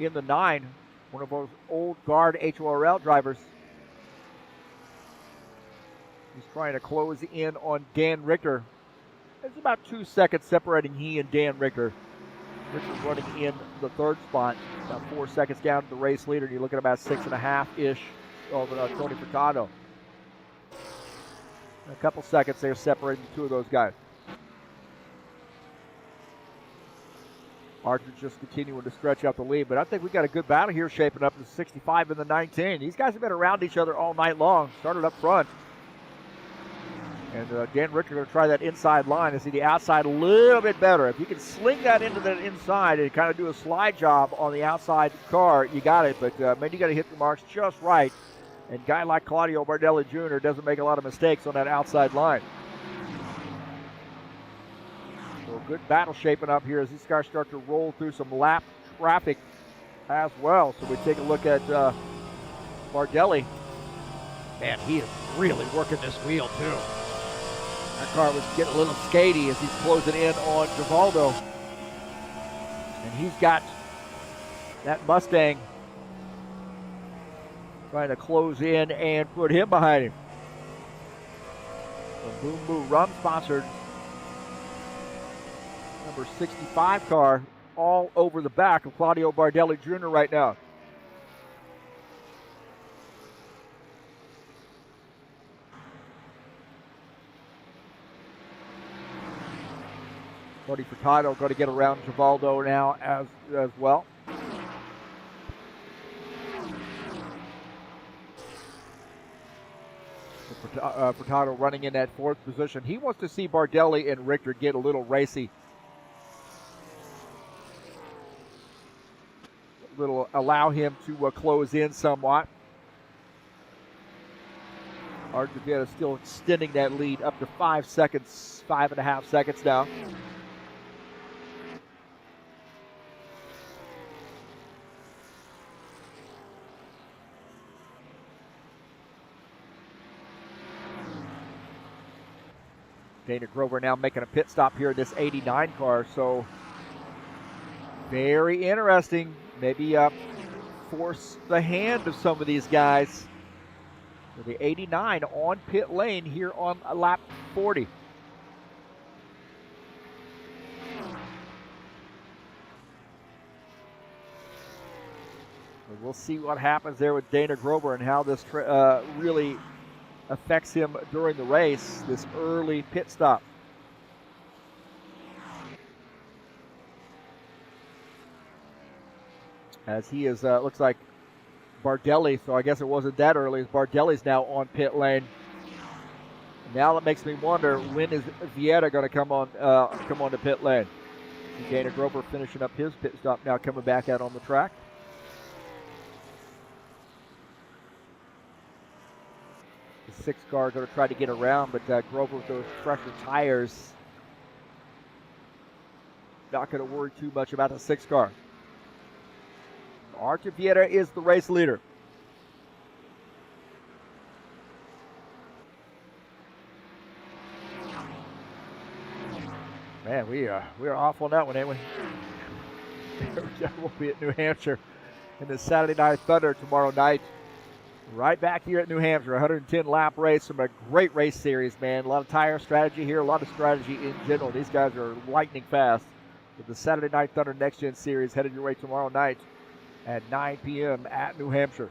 in the 9. One of those old guard HORL drivers. He's trying to close in on Dan Richter. There's about 2 seconds separating he and Dan Richter. Richter's running in the 3rd spot. About 4 seconds down to the race leader. You're looking at about 6.5-ish of Tony Furtado. A couple seconds there separating the 2 of those guys. Archer just continuing to stretch out the lead, but I think we got a good battle here shaping up. The 65 and the 19. These guys have been around each other all night long. Started up front. And Dan Richter going to try that inside line and see the outside a little bit better. If you can sling that into the inside and kind of do a slide job on the outside car, you got it. But, man, you got to hit the marks just right. And a guy like Claudio Bardelli Jr. doesn't make a lot of mistakes on that outside line. So a good battle shaping up here as these cars start to roll through some lap traffic as well. So we take a look at Bardelli. Man, he is really working this wheel, too. That car was getting a little skatey as he's closing in on Givaldo. And he's got that Mustang trying to close in and put him behind him. The Boom Boom Rum sponsored number 65 car all over the back of Claudio Bardelli Jr. right now. Tony Furtado going to get around Givaldo now as well. Furtado running in that 4th position. He wants to see Bardelli and Richter get a little racy. Allow him to close in somewhat. Argentina still extending that lead up to 5 seconds, 5.5 seconds now. Dana Grover now making a pit stop here in this 89 car, so very interesting. Maybe force the hand of some of these guys. So the 89 on pit lane here on lap 40. So we'll see what happens there with Dana Grover and how this really affects him during the race, this early pit stop. As he is, looks like Bardelli, so I guess it wasn't that early, as Bardelli's now on pit lane. Now it makes me wonder, when is Vieira going to come on the pit lane? Dana Grover finishing up his pit stop now, coming back out on the track. The 6 car going to try to get around, but Grover with those fresher tires, not going to worry too much about the 6 car. Archie Vieira is the race leader. Man, we are off on that one, ain't we? We'll be at New Hampshire in the Saturday Night Thunder tomorrow night. Right back here at New Hampshire, 110 lap race from a great race series, man. A lot of tire strategy here, a lot of strategy in general. These guys are lightning fast. With the Saturday Night Thunder Next Gen Series headed your way tomorrow night at 9 p.m. at New Hampshire.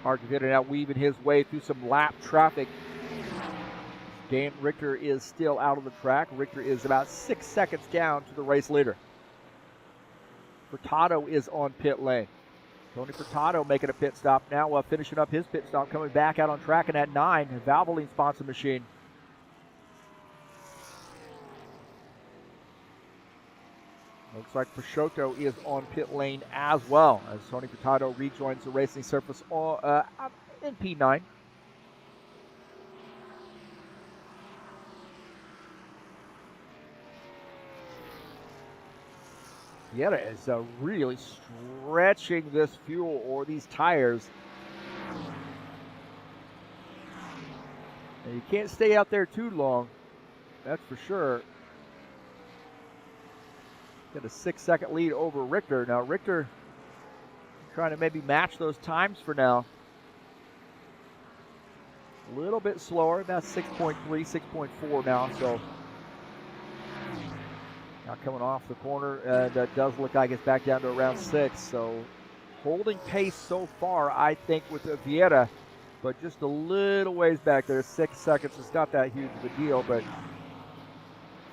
Argentina now weaving his way through some lap traffic. Dan Richter is still out of the track. Richter is about 6 seconds down to the race leader. Furtado is on pit lane. Tony Furtado making a pit stop now, finishing up his pit stop, coming back out on track, and at 9, Valvoline sponsor machine. Looks like Peixoto is on pit lane as well, as Tony Furtado rejoins the racing surface in P9. Vieira is really stretching this fuel or these tires. And you can't stay out there too long, that's for sure. Got a 6-second lead over Richter. Now Richter trying to maybe match those times for now. A little bit slower, about 6.3, 6.4 now, so now coming off the corner, that does look like it's back down to around 6. So holding pace so far, I think, with Vieira, but just a little ways back there. 6 seconds. It's not that huge of a deal, but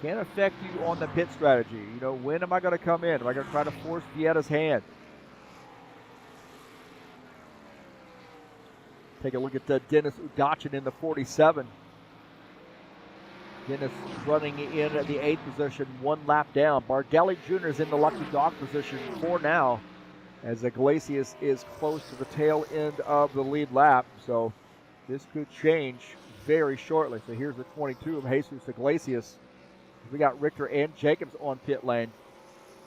can affect you on the pit strategy. You know, when am I going to come in? Am I going to try to force Vieira's hand? Take a look at Dennis Udachin in the 47. Dennis running in at the 8th position, 1 lap down. Bardelli Jr. is in the lucky dog position for now, as Iglesias is close to the tail end of the lead lap. So this could change very shortly. So here's the 22 of Jesus Iglesias. We got Richter and Jacobs on pit lane.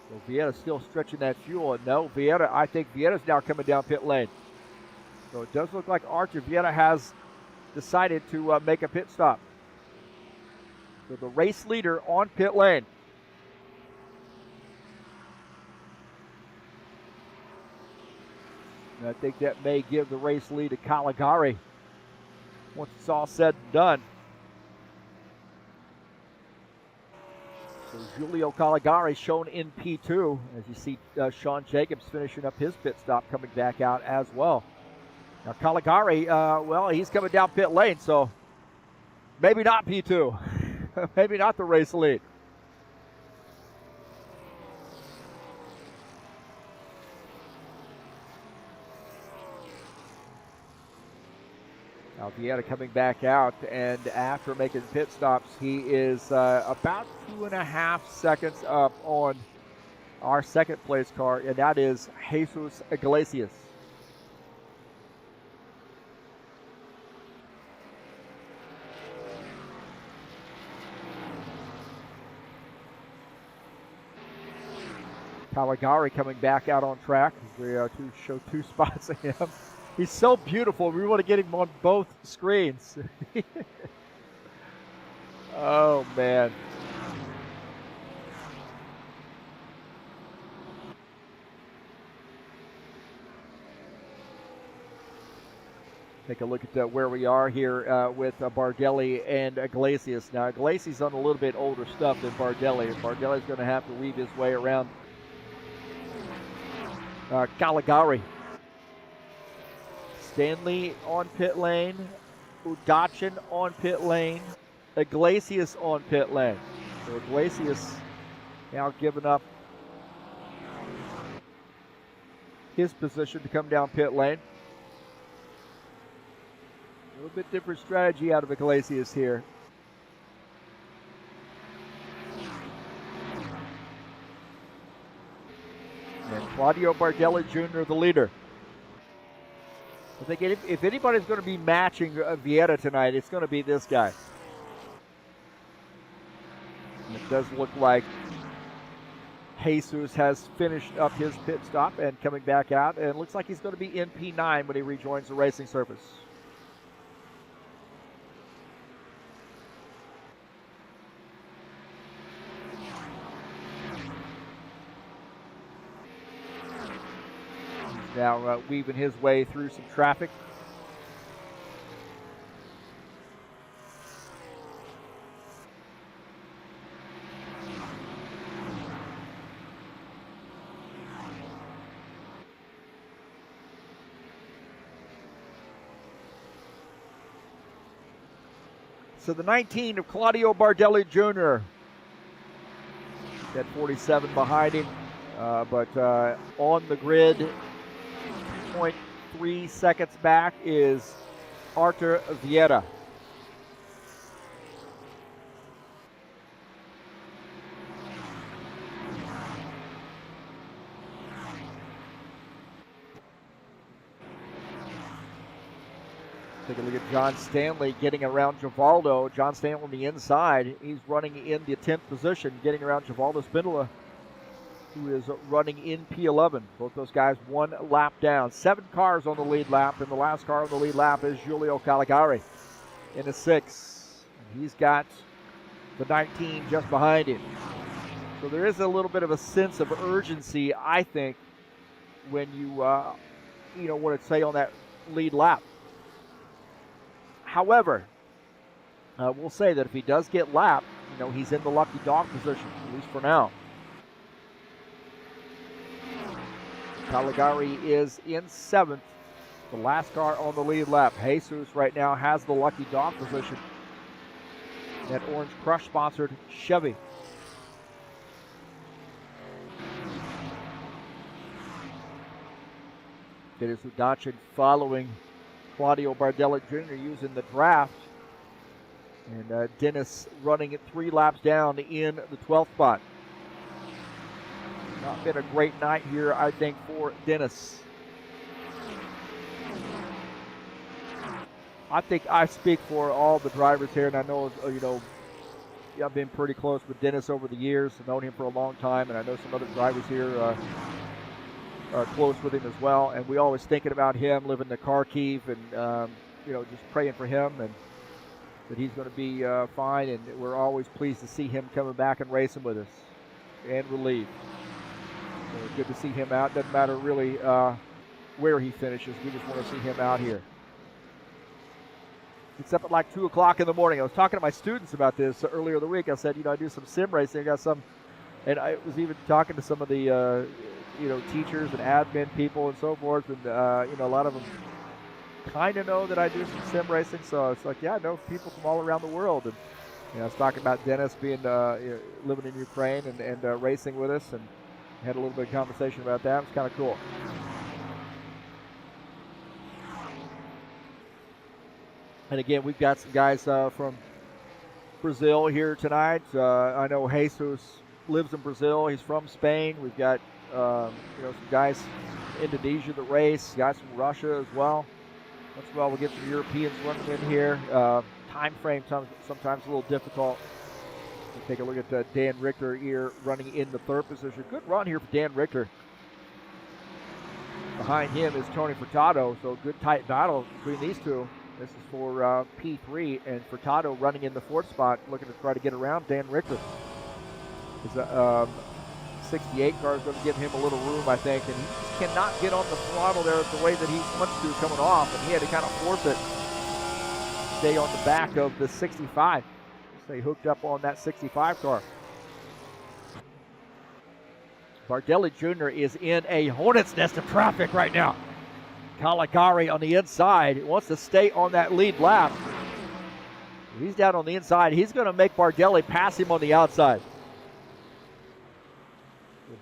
So Vieira's still stretching that fuel. And no, Vieira, I think Vieira's now coming down pit lane. So it does look like Archie Vieira has decided to make a pit stop. So the race leader on pit lane. And I think that may give the race lead to Caligari once it's all said and done. So Giulio Caligari shown in P2, as you see Sean Jacobs finishing up his pit stop, coming back out as well. Now Caligari, well, he's coming down pit lane, so maybe not P2. Maybe not the race lead. Now Vieira coming back out, and after making pit stops, he is about 2.5 seconds up on our second place car, and that is Jesus Iglesias. Caligari coming back out on track. We show 2 spots of him. He's so beautiful. We want to get him on both screens. Oh, man. Take a look at where we are here with Bardelli and Iglesias. Now, Iglesias on a little bit older stuff than Bardelli. Bardelli's going to have to weave his way around Caligari. Stanley on pit lane, Udachin on pit lane, Iglesias on pit lane. So Iglesias now giving up his position to come down pit lane. A little bit different strategy out of Iglesias here. And Claudio Bardelli Jr., the leader. I think if anybody's going to be matching Vieira tonight, it's going to be this guy. And it does look like Jesus has finished up his pit stop and coming back out, and it looks like he's going to be in P9 when he rejoins the racing surface. Now weaving his way through some traffic. So the 19 of Claudio Bardelli Jr. At 47 behind him, but on the grid, 0.3 seconds back is Artur Vieira. Take a look at John Stanley getting around Givaldo. John Stanley on the inside. He's running in the 10th position, getting around Givaldo Spindola, who is running in P11. Both those guys 1 lap down. 7 cars on the lead lap, and the last car on the lead lap is Giulio Caligari in the 6. He's got the 19 just behind him. So there is a little bit of a sense of urgency, I think, when you want to say on that lead lap. However, we'll say that if he does get lapped, he's in the lucky dog position, at least for now. Caligari is in 7th, the last car on the lead lap. Jesus right now has the lucky dog position. That Orange Crush sponsored Chevy. It is Udachin following Claudio Bardelli Jr. using the draft. And Dennis running it 3 laps down in the 12th spot. Not been a great night here, I think, for Dennis. I think I speak for all the drivers here, and I know, I've been pretty close with Dennis over the years. I've known him for a long time, and I know some other drivers here are close with him as well. And we always thinking about him, living in the Kharkiv, and just praying for him and that he's going to be fine. And we're always pleased to see him coming back and racing with us and relieved. So good to see him out. Doesn't matter really where he finishes. We just want to see him out here. It's up at like 2 o'clock in the morning. I was talking to my students about this earlier in the week. I said, I do some sim racing. I got some, and I was even talking to some of the, teachers and admin people and so forth. And, a lot of them kind of know that I do some sim racing. So it's like, yeah, I know people from all around the world. And, I was talking about Dennis being living in Ukraine and racing with us, and had a little bit of conversation about that. It was kind of cool. And again, we've got some guys from Brazil here tonight. I know Jesus lives in Brazil. He's from Spain. We've got some guys from Indonesia that race, guys from Russia as well. Once in a while, we'll get some Europeans running in here. Time frame sometimes a little difficult. We'll take a look at Dan Richter here running in the third position. Good run here for Dan Richter. Behind him is Tony Furtado, so good tight battle between these two. This is for P3, and Furtado running in the fourth spot, looking to try to get around Dan Richter. His 68 car is going to give him a little room, I think, and he just cannot get on the throttle there the way that he wants to coming off, and he had to kind of force it, stay on the back of the 65. Stay hooked up on that 65 car. Bardelli Jr. is in a hornet's nest of traffic right now. Caligari on the inside. He wants to stay on that lead lap. He's down on the inside. He's going to make Bardelli pass him on the outside.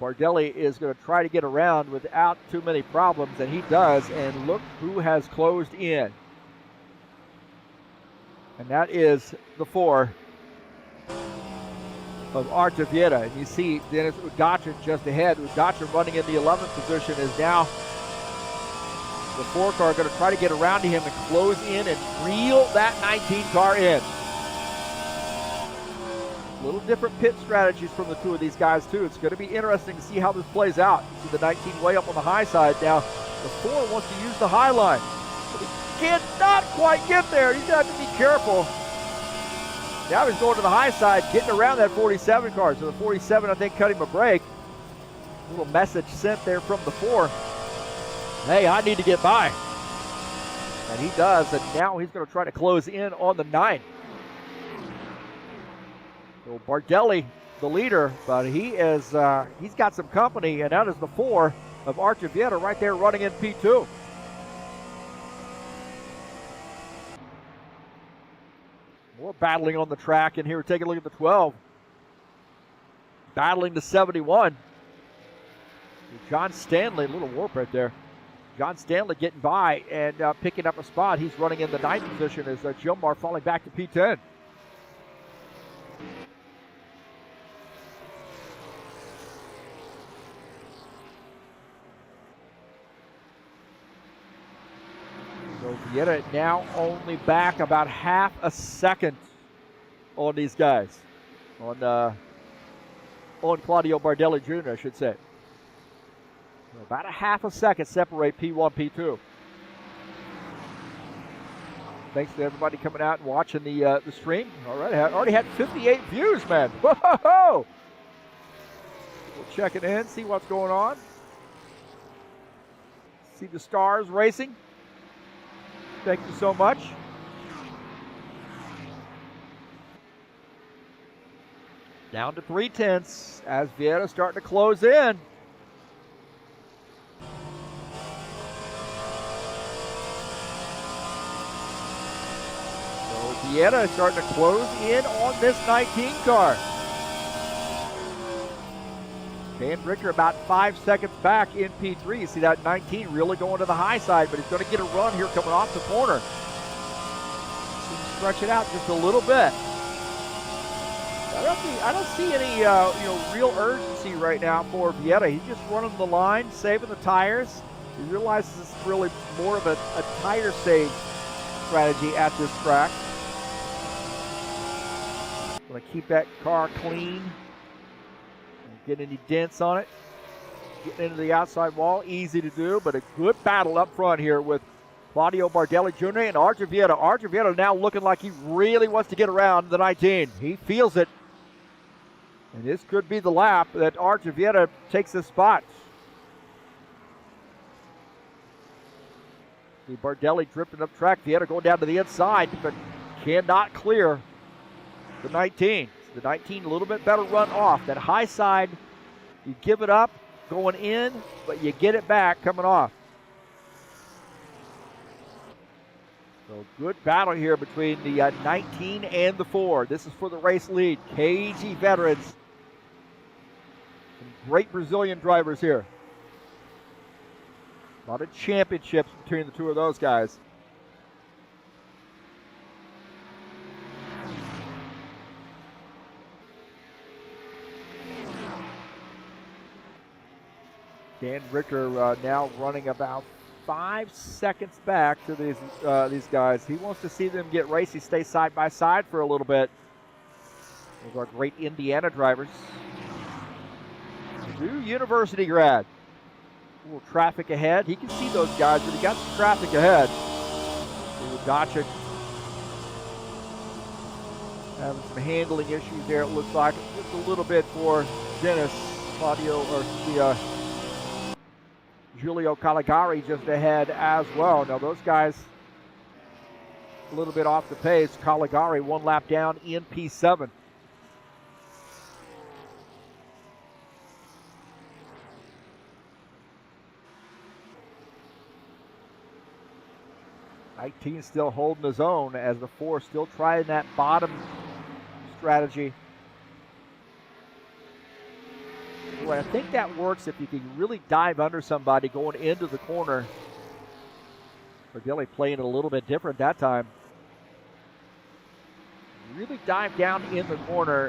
Bardelli is going to try to get around without too many problems, and he does. And look who has closed in. And that is the 4 of Artavieta. And you see Dennis Udachin just ahead. Udachin running in the 11th position is now the 4 car going to try to get around to him and close in and reel that 19 car in. A little different pit strategies from the two of these guys too. It's going to be interesting to see how this plays out. You see the 19 way up on the high side. Now the 4 wants to use the high line, but he cannot quite get there. He's going to have to be careful. Now he's going to the high side, getting around that 47 car. So the 47, I think, cut him a break. A little message sent there from the 4. Hey, I need to get by. And he does, and now he's going to try to close in on the 9. So Bardelli, the leader, but he is he's got some company, and that is the 4 of Artavieta right there running in P2. More battling on the track in here. Take a look at the 12. Battling the 71. John Stanley, a little warp right there. John Stanley getting by and picking up a spot. He's running in the 9th position as Gilmar falling back to P10. So Vieta now only back about half a second on these guys. On Claudio Bardelli Jr., I should say. About a half a second separate P1, P2. Thanks to everybody coming out and watching the stream. All right, I already had 58 views, man. Whoa! We'll check it in, see what's going on. See the stars racing. Thank you so much. Down to 3/10 as Vieta starting to close in. Vieta is starting to close in on this 19 car. Dan Richter about 5 seconds back in P3. You see that 19 really going to the high side, but he's going to get a run here coming off the corner. Stretch it out just a little bit. I don't see any real urgency right now for Vieta. He's just running the line, saving the tires. He realizes it's really more of a tire save strategy at this track. Going to keep that car clean. Don't get any dents on it. Getting into the outside wall, easy to do, but a good battle up front here with Claudio Bardelli Jr. and Artavieta. Artavieta now looking like he really wants to get around the 19. He feels it. And this could be the lap that Artavieta takes this spot. The Bardelli drifting up track. Vieta going down to the inside, but cannot clear the 19. The 19 a little bit better run off. That high side, you give it up going in, but you get it back coming off. So good battle here between the 19 and the 4. This is for the race lead. KG veterans. Some great Brazilian drivers here. A lot of championships between the two of those guys. Dan Ricker now running about 5 seconds back to these guys. He wants to see them get racy, stay side by side for a little bit. Those are great Indiana drivers. New university grad. A little traffic ahead. He can see those guys, but he got some traffic ahead. Dacic having some handling issues there, it looks like. Just a little bit for Dennis Claudio, or the Giulio Caligari just ahead as well. Now those guys a little bit off the pace. Caligari 1 lap down in P7. '19 still holding his own as the 4 still trying that bottom strategy. Well, I think that works if you can really dive under somebody going into the corner. Bardelli playing it a little bit different that time. Really dive down in the corner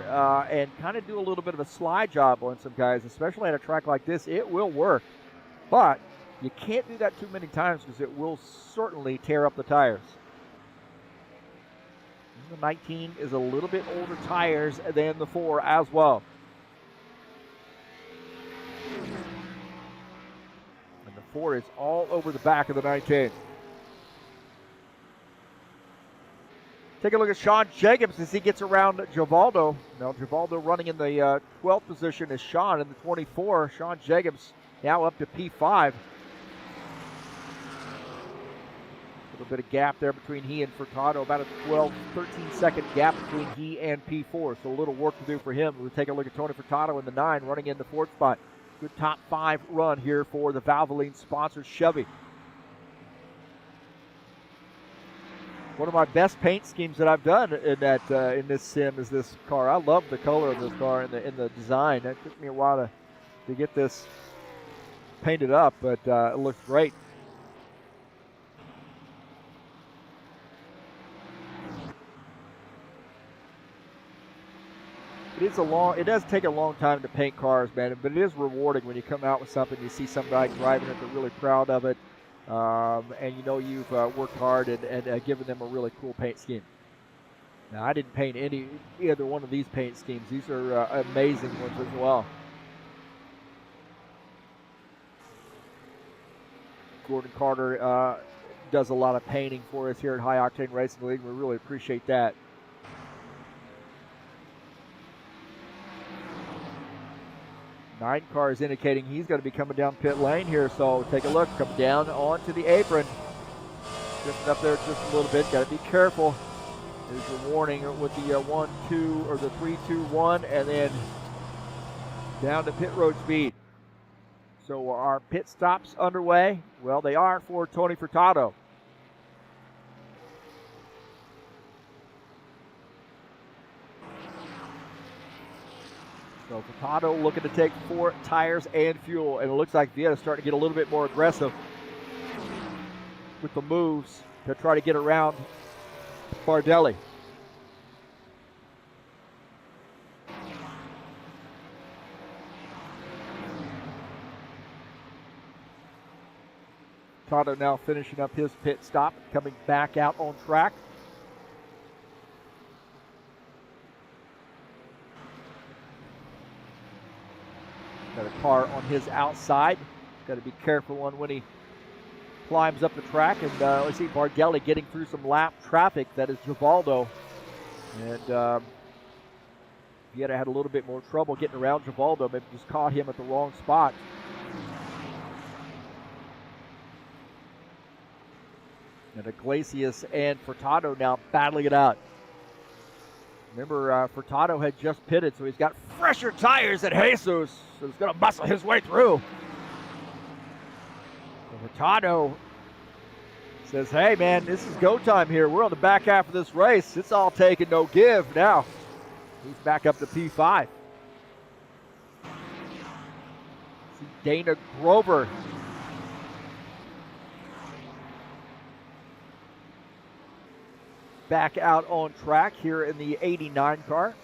and kind of do a little bit of a slide job on some guys, especially at a track like this. It will work, but you can't do that too many times because it will certainly tear up the tires. The 19 is a little bit older tires than the 4 as well. And the 4 is all over the back of the 19. Take a look at Sean Jacobs as he gets around Givaldo. Now Givaldo running in the 12th position is Sean in the 24. Sean Jacobs now up to P5. A little bit of gap there between he and Furtado, about a 12, 13-second gap between he and P4. So a little work to do for him. We'll take a look at Tony Furtado in the 9, running in the 4th spot. Good top 5 run here for the Valvoline sponsored Chevy. One of my best paint schemes that I've done in this sim is this car. I love the color of this car and the design. It took me a while to get this painted up, but it looks great. It does take a long time to paint cars, man, but it is rewarding when you come out with something, you see somebody driving it, they're really proud of it, and you know you've worked hard and given them a really cool paint scheme. Now, I didn't paint either one of these paint schemes. These are amazing ones as well. Gordon Carter does a lot of painting for us here at High Octane Racing League. We really appreciate that. Nine car is indicating he's going to be coming down pit lane here, so take a look. Come down onto the apron. Drifting up there just a little bit. Got to be careful. There's your warning with the 1, 2, or the 3, 2, 1, and then down to pit road speed. So our pit stops underway. Well, they are for Tony Furtado. So Furtado looking to take 4 tires and fuel, and it looks like Vieta's starting to get a little bit more aggressive with the moves to try to get around Bardelli. Furtado now finishing up his pit stop, coming back out on track. Got a car on his outside. Got to be careful on when he climbs up the track. And let's see, Bardelli getting through some lap traffic. That is Givaldo. And Vieta had a little bit more trouble getting around Givaldo. Maybe just caught him at the wrong spot. And Iglesias and Furtado now battling it out. Remember, Furtado had just pitted, so he's got fresher tires than Jesus, so he's going to muscle his way through. So Furtado says, hey, man, this is go time here. We're on the back half of this race. It's all take and no give now. He's back up to P5. See Dana Grover back out on track here in the 89 car.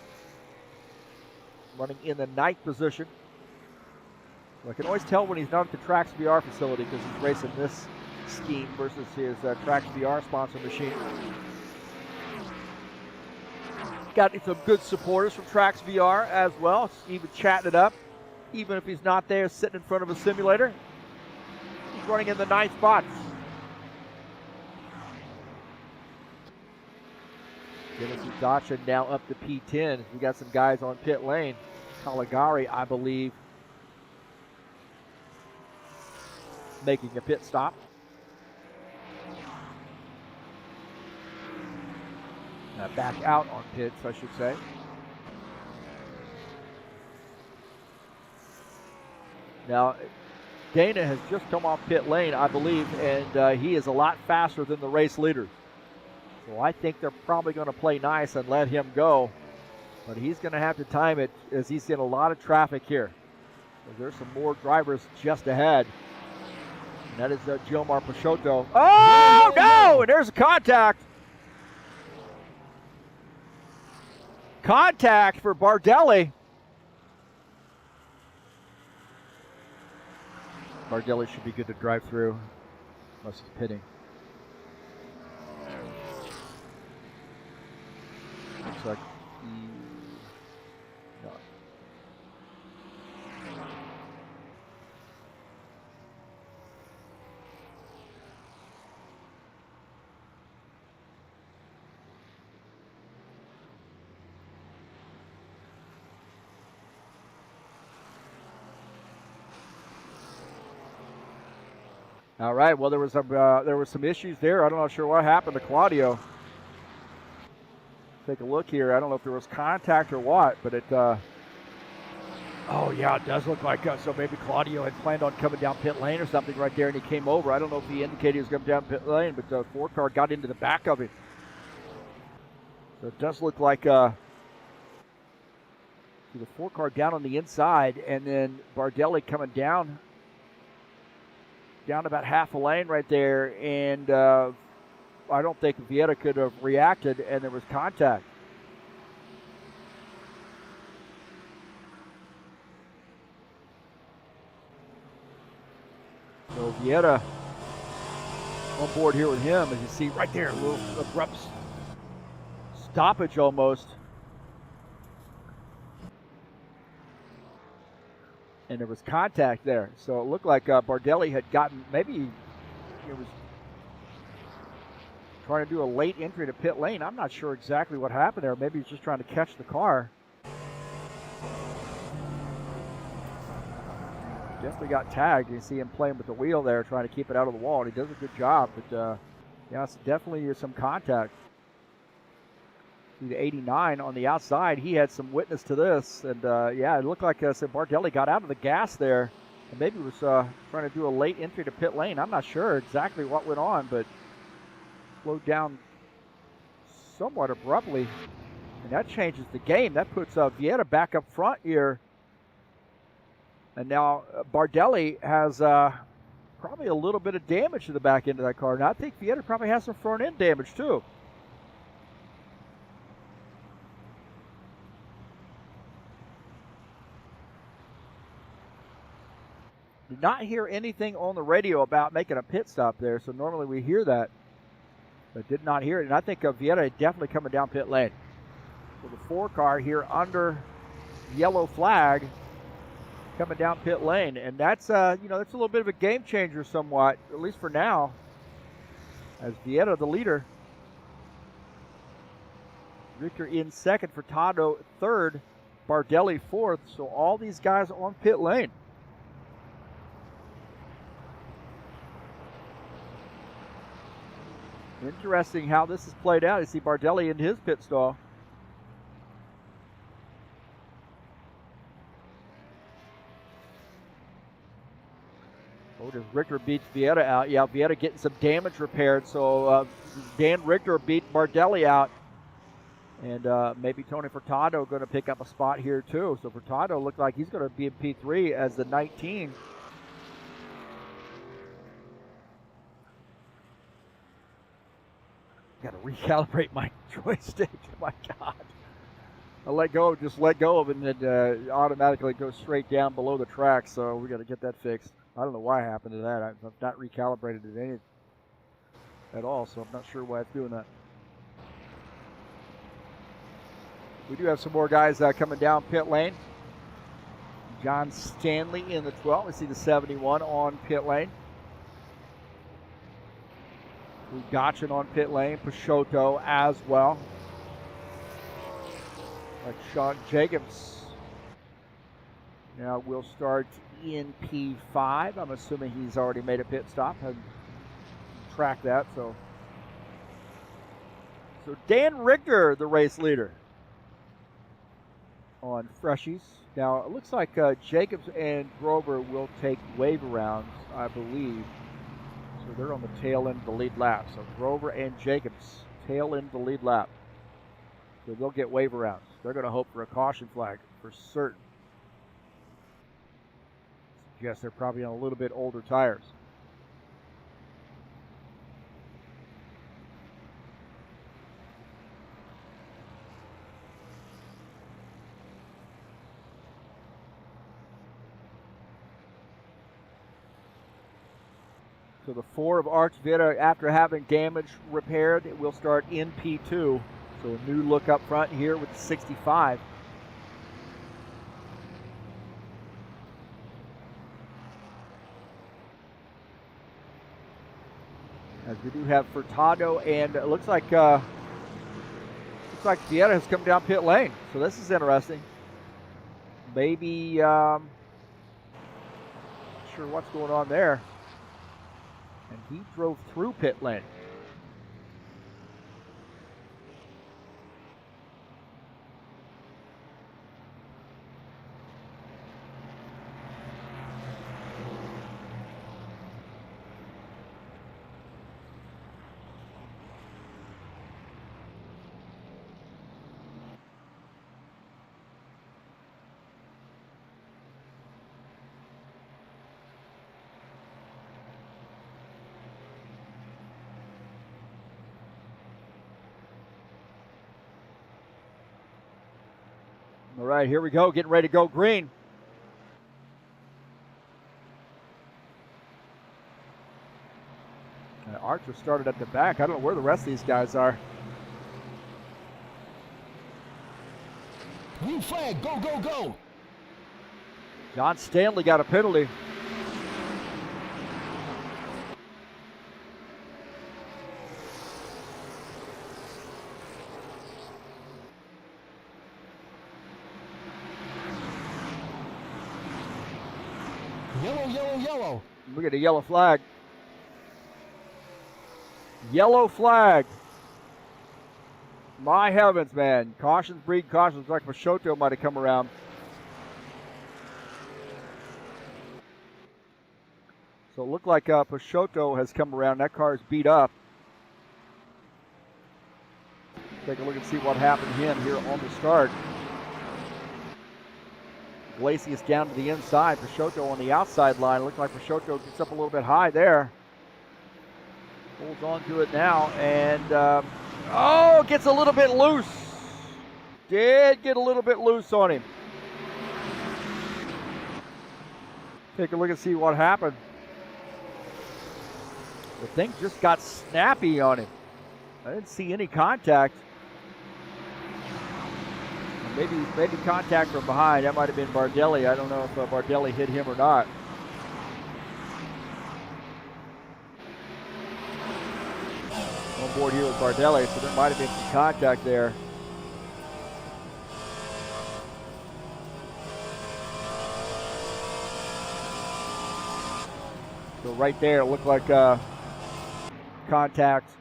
Running in the 9th position. So I can always tell when he's not at the Trax VR facility because he's racing this scheme versus his Trax VR sponsor machine. Got some good supporters from Trax VR as well, even chatting it up. Even if he's not there sitting in front of a simulator, he's running in the 9th spots. Dennis Udacha now up to P10. We got some guys on pit lane. Caligari, I believe, making a pit stop. Back out on pits, I should say. Now, Dana has just come off pit lane, I believe, and he is a lot faster than the race leaders. So I think they're probably going to play nice and let him go. But he's going to have to time it as he's in a lot of traffic here. So there's some more drivers just ahead. And that is Gilmar Peixoto. Oh, no! And there's a contact. Contact for Bardelli. Bardelli should be good to drive through, unless he's pitting. Looks like no. All right. Well, there was some issues there. I'm not sure what happened to Claudio. Take a look here. I don't know if there was contact or what, but it. Oh yeah, it does look like so. Maybe Claudio had planned on coming down pit lane or something right there, and he came over. I don't know if he indicated he was coming down pit lane, but the 4 car got into the back of him. So it does look like the 4 car down on the inside, and then Bardelli coming down about half a lane right there, and I don't think Vieta could have reacted, and there was contact. So Vieta on board here with him, as you see right there, a little abrupt stoppage almost. And there was contact there. So it looked like Bardelli had gotten, maybe it was trying to do a late entry to pit lane. I'm not sure exactly what happened there. Maybe he's just trying to catch the car. Definitely got tagged. You see him playing with the wheel there, trying to keep it out of the wall. And he does a good job, but yeah, it's definitely some contact. See the 89 on the outside. He had some witness to this, and yeah, it looked like Bardelli got out of the gas there, and maybe was trying to do a late entry to pit lane. I'm not sure exactly what went on, but slowed down somewhat abruptly, and that changes the game. That puts Vieta back up front here, and now Bardelli has probably a little bit of damage to the back end of that car, and I think Vieta probably has some front end damage too. Did not hear anything on the radio about making a pit stop there, so normally we hear that, but did not hear it. And I think Vieta definitely coming down pit lane. So the 4 car here under yellow flag coming down pit lane, and that's that's a little bit of a game changer somewhat, at least for now, as Vieta the leader. Richter in second, Furtado third, Bardelli fourth. So all these guys on pit lane. Interesting how this has played out. You see Bardelli in his pit stall. Oh, does Richter beat Vieira out? Yeah, Vieira getting some damage repaired. So Dan Richter beat Bardelli out. And maybe Tony Furtado going to pick up a spot here too. So Furtado looked like he's going to be in P3 as the 19. Got to recalibrate my joystick. My God. I let go of it, and it automatically goes straight down below the track. So we got to get that fixed. I don't know why it happened to that. I've not recalibrated it at all, so I'm not sure why it's doing that. We do have some more guys coming down pit lane. John Stanley in the 12. We see the 71 on pit lane. Gotchin on pit lane. Peixoto as well. Like Sean Jacobs. Now we'll start in P5. I'm assuming he's already made a pit stop and track that. So Dan Richter, the race leader on Freshies. Now it looks like Jacobs and Grover will take wave rounds, I believe. So they're on the tail end of the lead lap. So Grover and Jacobs tail end the lead lap. So they'll get wave rounds. They're going to hope for a caution flag for certain. Suggest they're probably on a little bit older tires. So the 4 of Arch Vita, after having damage repaired, it will start in P2. So a new look up front here with the 65. As we do have Furtado, and it looks like Vieira has come down pit lane. So this is interesting. Maybe not sure what's going on there. And he drove through pit lane. All right, here we go, getting ready to go green. Archer started at the back. I don't know where the rest of these guys are. Green flag, go, go, go. John Stanley got a penalty. Yellow, yellow, yellow. We get a yellow flag. Yellow flag. My heavens, man. Cautions breed cautions. Like Peixoto might have come around. So it looked like Peixoto has come around. That car is beat up. Take a look and see what happened to him here on the start. Glacius down to the inside. Peixoto on the outside line. Looks like Peixoto gets up a little bit high there. Holds on to it now. And, gets a little bit loose. Did get a little bit loose on him. Take a look and see what happened. The thing just got snappy on him. I didn't see any contact. Maybe contact from behind. That might have been Bardelli. I don't know if Bardelli hit him or not. On board here with Bardelli, so there might have been some contact there. So right there, it looked like contact.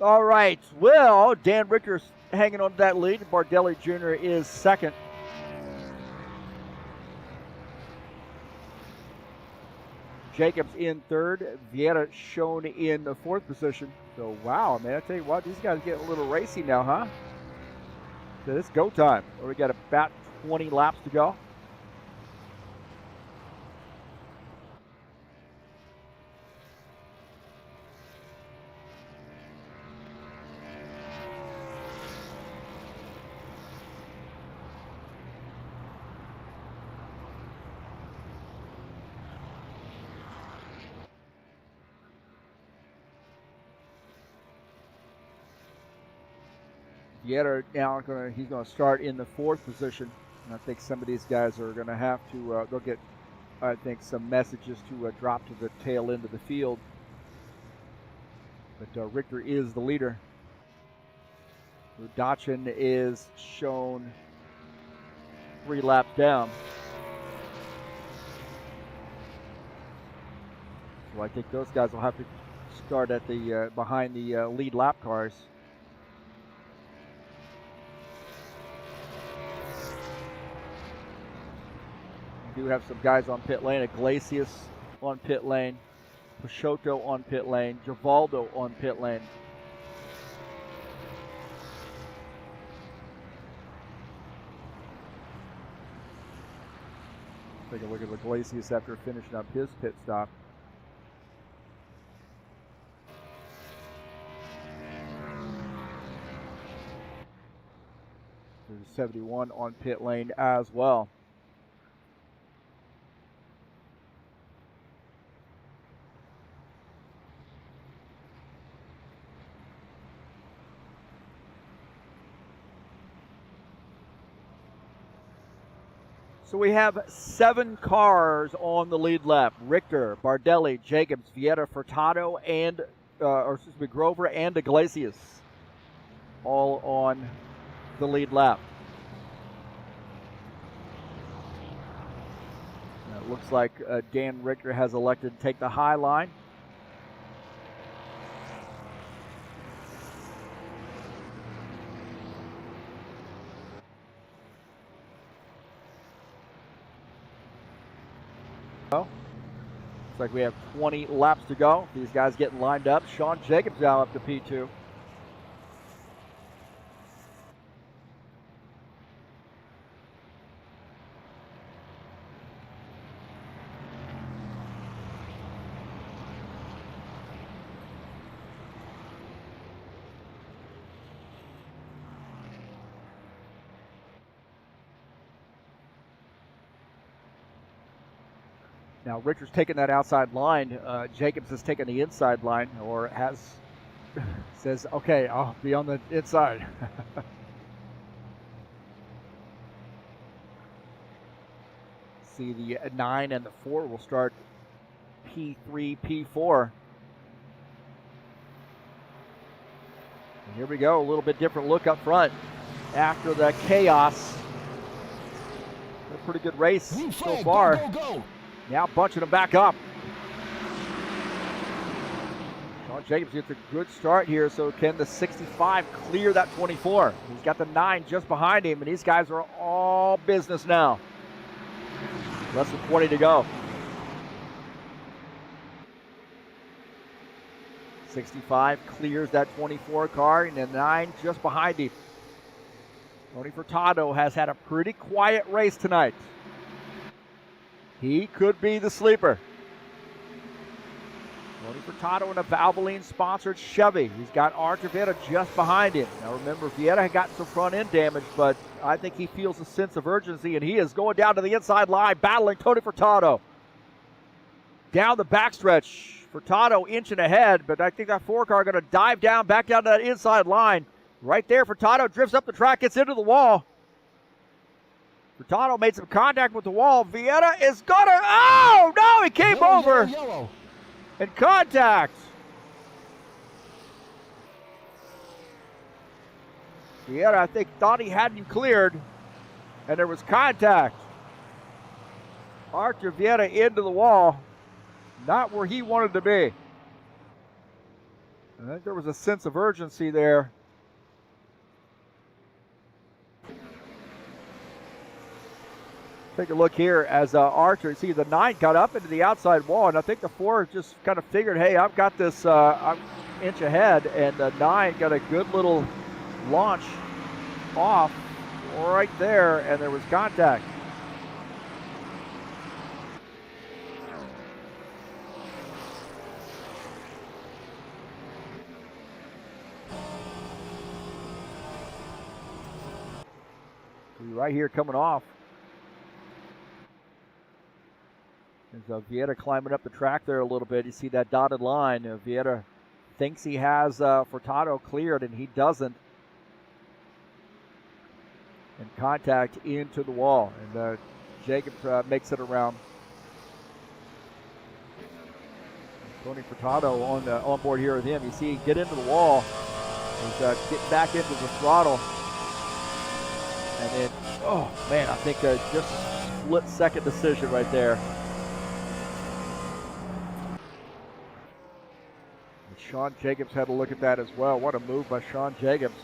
All right. Well, Dan Richter's hanging on to that lead. Bardelli Jr. is second. Jacobs in third. Vieira shown in the fourth position. So, wow, man, I tell you what, these guys getting a little racy now, huh? So it's go time. We got about 20 laps to go. Vieira now he's going to start in the fourth position. And I think some of these guys are going to have to go get, I think, some messages to drop to the tail end of the field. But Richter is the leader. Dachin is shown 3 laps down. So I think those guys will have to start at the behind the lead lap cars. We do have some guys on pit lane. Iglesias on pit lane. Peixoto on pit lane. Givaldo on pit lane. Take a look at Iglesias after finishing up his pit stop. There's 71 on pit lane as well. So we have 7 cars on the lead lap. Richter, Bardelli, Jacobs, Vieira, Furtado, and Grover and Iglesias, all on the lead lap. Now it looks like Dan Richter has elected to take the high line. Looks like we have 20 laps to go. These guys getting lined up. Sean Jacobs now up to P2. Now, Richard's taking that outside line. Jacobs has taken the inside line, or says, okay, I'll be on the inside. See, the 9 and the 4 will start P3, P4. And here we go, a little bit different look up front after the chaos. A pretty good race so far. Go, go, go. Now bunching them back up. Sean Jacobs gets a good start here, so can the 65 clear that 24? He's got the 9 just behind him, and these guys are all business now. Less than 20 to go. 65 clears that 24 car, and the 9 just behind him. Tony Furtado has had a pretty quiet race tonight. He could be the sleeper. Tony Furtado in a Valvoline-sponsored Chevy. He's got Artur Vieira just behind him. Now remember, Vieira had gotten some front-end damage, but I think he feels a sense of urgency, and he is going down to the inside line, battling Tony Furtado. Down the backstretch, Furtado inching ahead, but I think that 4 car going to dive down, back down to that inside line. Right there, Furtado drifts up the track, gets into the wall. Furtado made some contact with the wall. Vieira is gonna, oh no, he came over in contact. Vieira, I think, thought he had him cleared, and there was contact. Artur Vieira into the wall, not where he wanted to be. I think there was a sense of urgency there. Take a look here as Archer, see the 9 got up into the outside wall, and I think the 4 just kind of figured, hey, I've got this I'm inch ahead, and the 9 got a good little launch off right there, and there was contact. Right here coming off. There's Vieta climbing up the track there a little bit. You see that dotted line. Vieta thinks he has Furtado cleared, and he doesn't. And contact into the wall. And Jacobs makes it around. Tony Furtado on board here with him. You see, get into the wall. He's getting back into the throttle. And then, oh man, I think just split-second decision right there. And Sean Jacobs had a look at that as well. What a move by Sean Jacobs.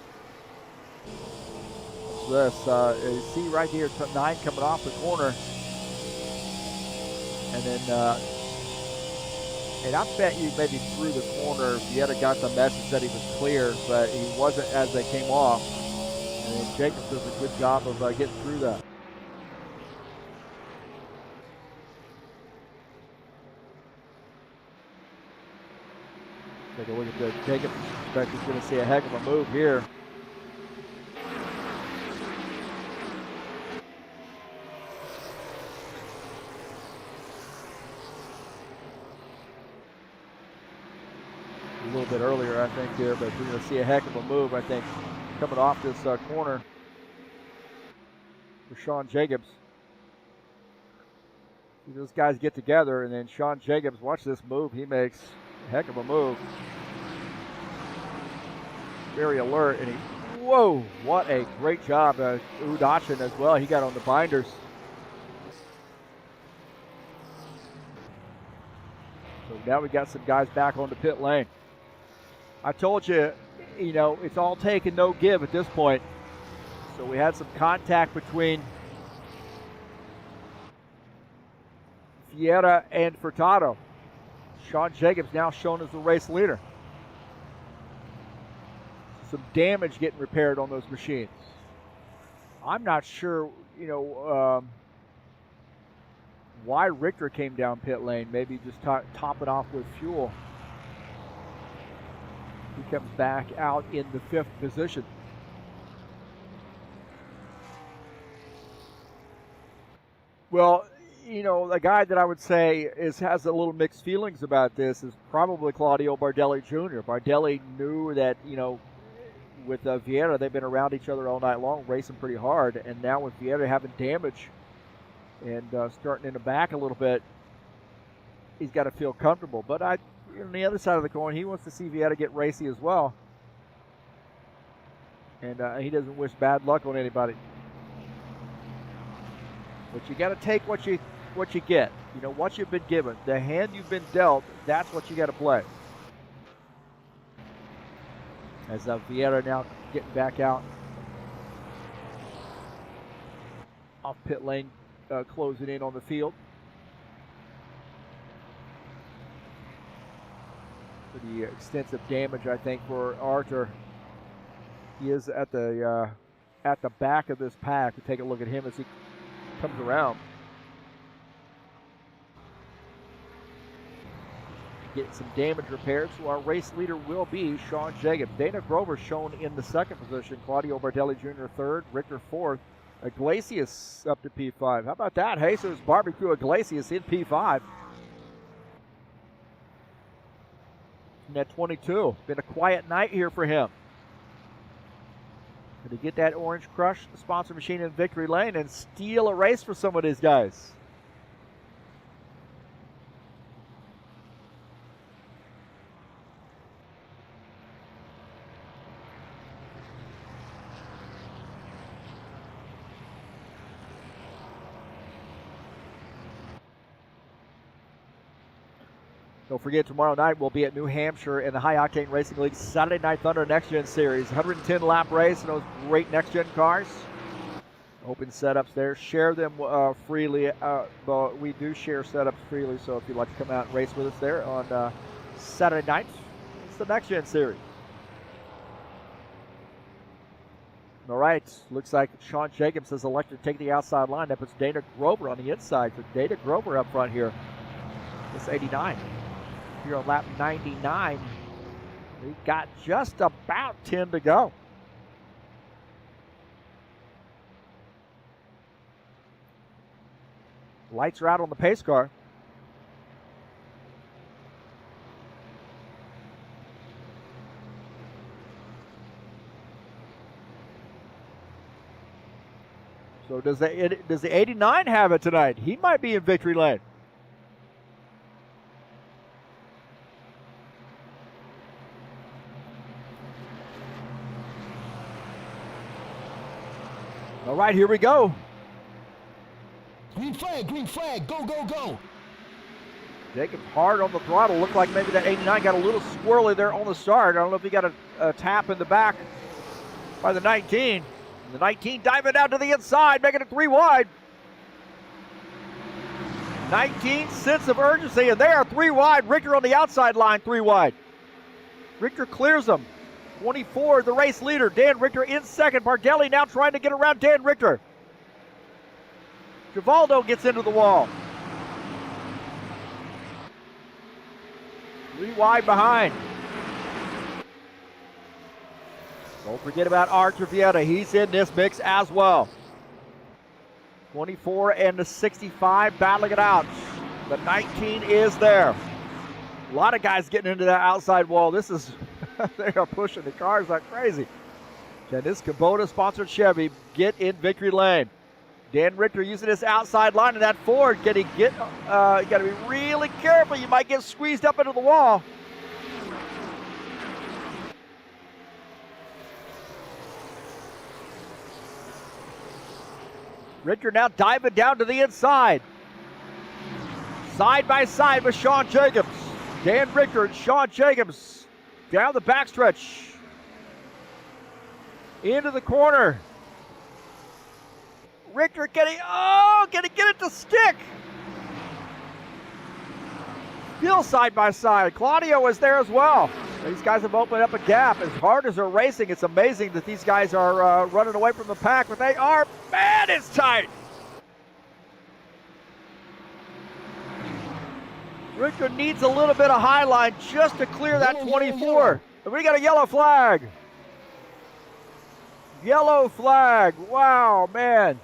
What's this? You see right here, 9 coming off the corner. And then, and I bet you maybe through the corner, Vieta got the message that he was clear, but he wasn't as they came off. And Jacobs does a good job of getting through that. Take a look at the Jacobs. Expect he's going to see a heck of a move here. A little bit earlier, I think, here, but we're going to see a heck of a move, I think, coming off this corner for Sean Jacobs. See those guys get together, and then Sean Jacobs, watch this move. He makes a heck of a move. Very alert, and whoa, what a great job. Udachin as well, he got on the binders. So now we got some guys back on the pit lane. I told you, you know, it's all take and no give at this point. So we had some contact between Vieta and Furtado. Sean Jacobs now shown as the race leader. Some damage getting repaired on those machines. I'm not sure, you know, why Richter came down pit lane. Maybe just top it off with fuel. He comes back out in the 5th position. Well, you know, the guy that I would say has a little mixed feelings about this is probably Claudio Bardelli Jr. Bardelli knew that, you know, with Vieta, they've been around each other all night long, racing pretty hard, and now with Vieta having damage and starting in the back a little bit, he's got to feel comfortable. But on the other side of the coin, he wants to see Vieta get racy as well, and he doesn't wish bad luck on anybody. But you got to take what you get. You know, what you've been given, the hand you've been dealt. That's what you got to play. As Vieta now getting back out off pit lane, closing in on the field. Pretty extensive damage, I think, for Archer. He is at the back of this pack. We take a look at him as he comes around. Get some damage repaired, so our race leader will be Sean Jacobs. Dana Grover shown in the 2nd position. Claudio Bardelli Jr. 3rd. Richter 4th. Iglesias up to P5. How about that? Jesus Barbecue Iglesias in P5. And at 22. Been a quiet night here for him. Going to get that Orange Crush sponsor machine in victory lane and steal a race for some of these guys. Don't forget, tomorrow night we'll be at New Hampshire in the High Octane Racing League Saturday Night Thunder Next Gen Series. 110 lap race and those great next gen cars. Open setups there. Share them freely. But we do share setups freely, so if you'd like to come out and race with us there on Saturday night, it's the Next Gen Series. All right, looks like Sean Jacobs has elected to take the outside line. That puts Dana Grover on the inside. So Dana Grover up front here. It's 89. Here on lap 99. We've got just about 10 to go. Lights are out on the pace car. So does the 89 have it tonight? He might be in victory lane. All right, here we go. Green flag, go, go, go. Jacobs hard on the throttle. Looked like maybe that 89 got a little squirrely there on the start. I don't know if he got a tap in the back by the 19. The 19 diving out to the inside, making it 3 wide. 19 sense of urgency, and they are 3 wide. Richter on the outside line, 3 wide. Richter clears them. 24, the race leader. Dan Richter in second. Bardelli now trying to get around Dan Richter. Givaldo gets into the wall. 3 wide behind. Don't forget about Archer Vieta. He's in this mix as well. 24 and the 65 battling it out. The 19 is there. A lot of guys getting into that outside wall. This is, they are pushing the cars like crazy. Can this Kubota sponsored Chevy get in victory lane? Dan Richter using this outside line in that Ford. Can he get, you got to be really careful. You might get squeezed up into the wall. Richter now diving down to the inside. Side by side with Sean Jacobs. Dan Richter and Sean Jacobs down the backstretch. Into the corner. Richter can he get it to stick? Still side by side. Claudio is there as well. These guys have opened up a gap. As hard as they're racing, it's amazing that these guys are running away from the pack, but they are, man, it's tight. Richter needs a little bit of high line just to clear that 24. And we got a yellow flag. Yellow flag. Wow, man.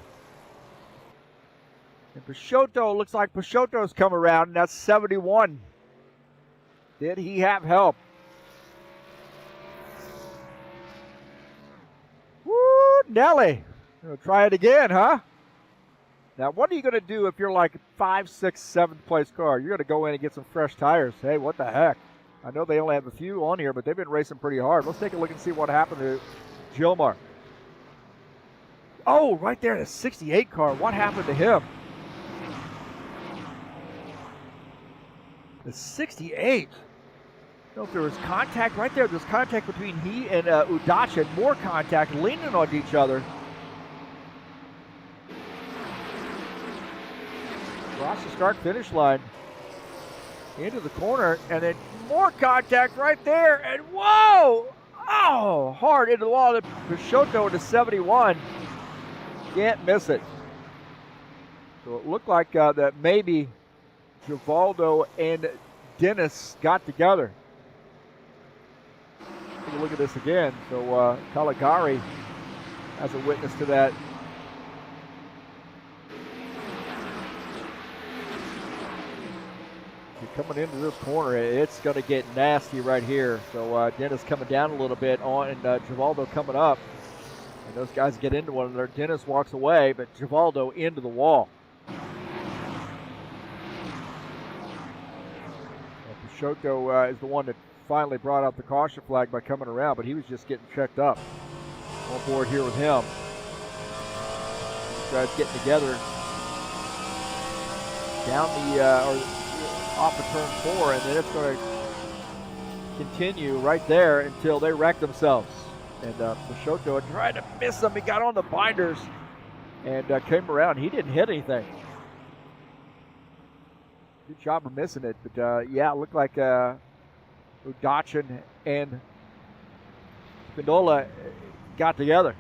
And Peixoto, looks like Peixoto's come around, and that's 71. Did he have help? Woo, Nelly. Gonna try it again, huh? Now, what are you going to do if you're like 5th, 6th, 7th place car? You're going to go in and get some fresh tires. Hey, what the heck? I know they only have a few on here, but they've been racing pretty hard. Let's take a look and see what happened to Gilmar. Oh, right there, the 68 car. What happened to him? The 68. I don't know if there was contact right there. There's contact between he and Udacha, and more contact, leaning on each other. Across the start-finish line, into the corner, and then more contact right there, and whoa! Oh, hard into the wall. Peixoto into 71. Can't miss it. So it looked like that maybe Givaldo and Dennis got together. Take a look at this again. So Caligari as a witness to that. Coming into this corner, it's going to get nasty right here. So Dennis coming down a little bit on, and Givaldo coming up. And those guys get into one another. Dennis walks away, but Givaldo into the wall. Peixoto is the one that finally brought out the caution flag by coming around, but he was just getting checked up. On board here with him. These guys getting together down the off of turn 4, and then it's going to continue right there until they wreck themselves. And Peixoto tried to miss him. He got on the binders and came around. He didn't hit anything. Good job of missing it. But yeah, it looked like Udachin and Spindola got together.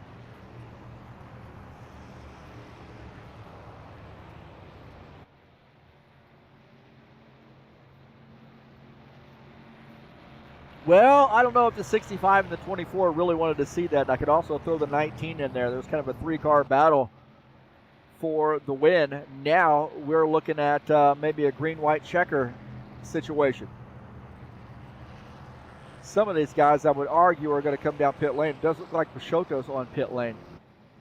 Well, I don't know if the 65 and the 24 really wanted to see that. I could also throw the 19 in there. There was kind of a 3-car battle for the win. Now we're looking at maybe a green-white checker situation. Some of these guys, I would argue, are going to come down pit lane. It does look like Peixoto's on pit lane.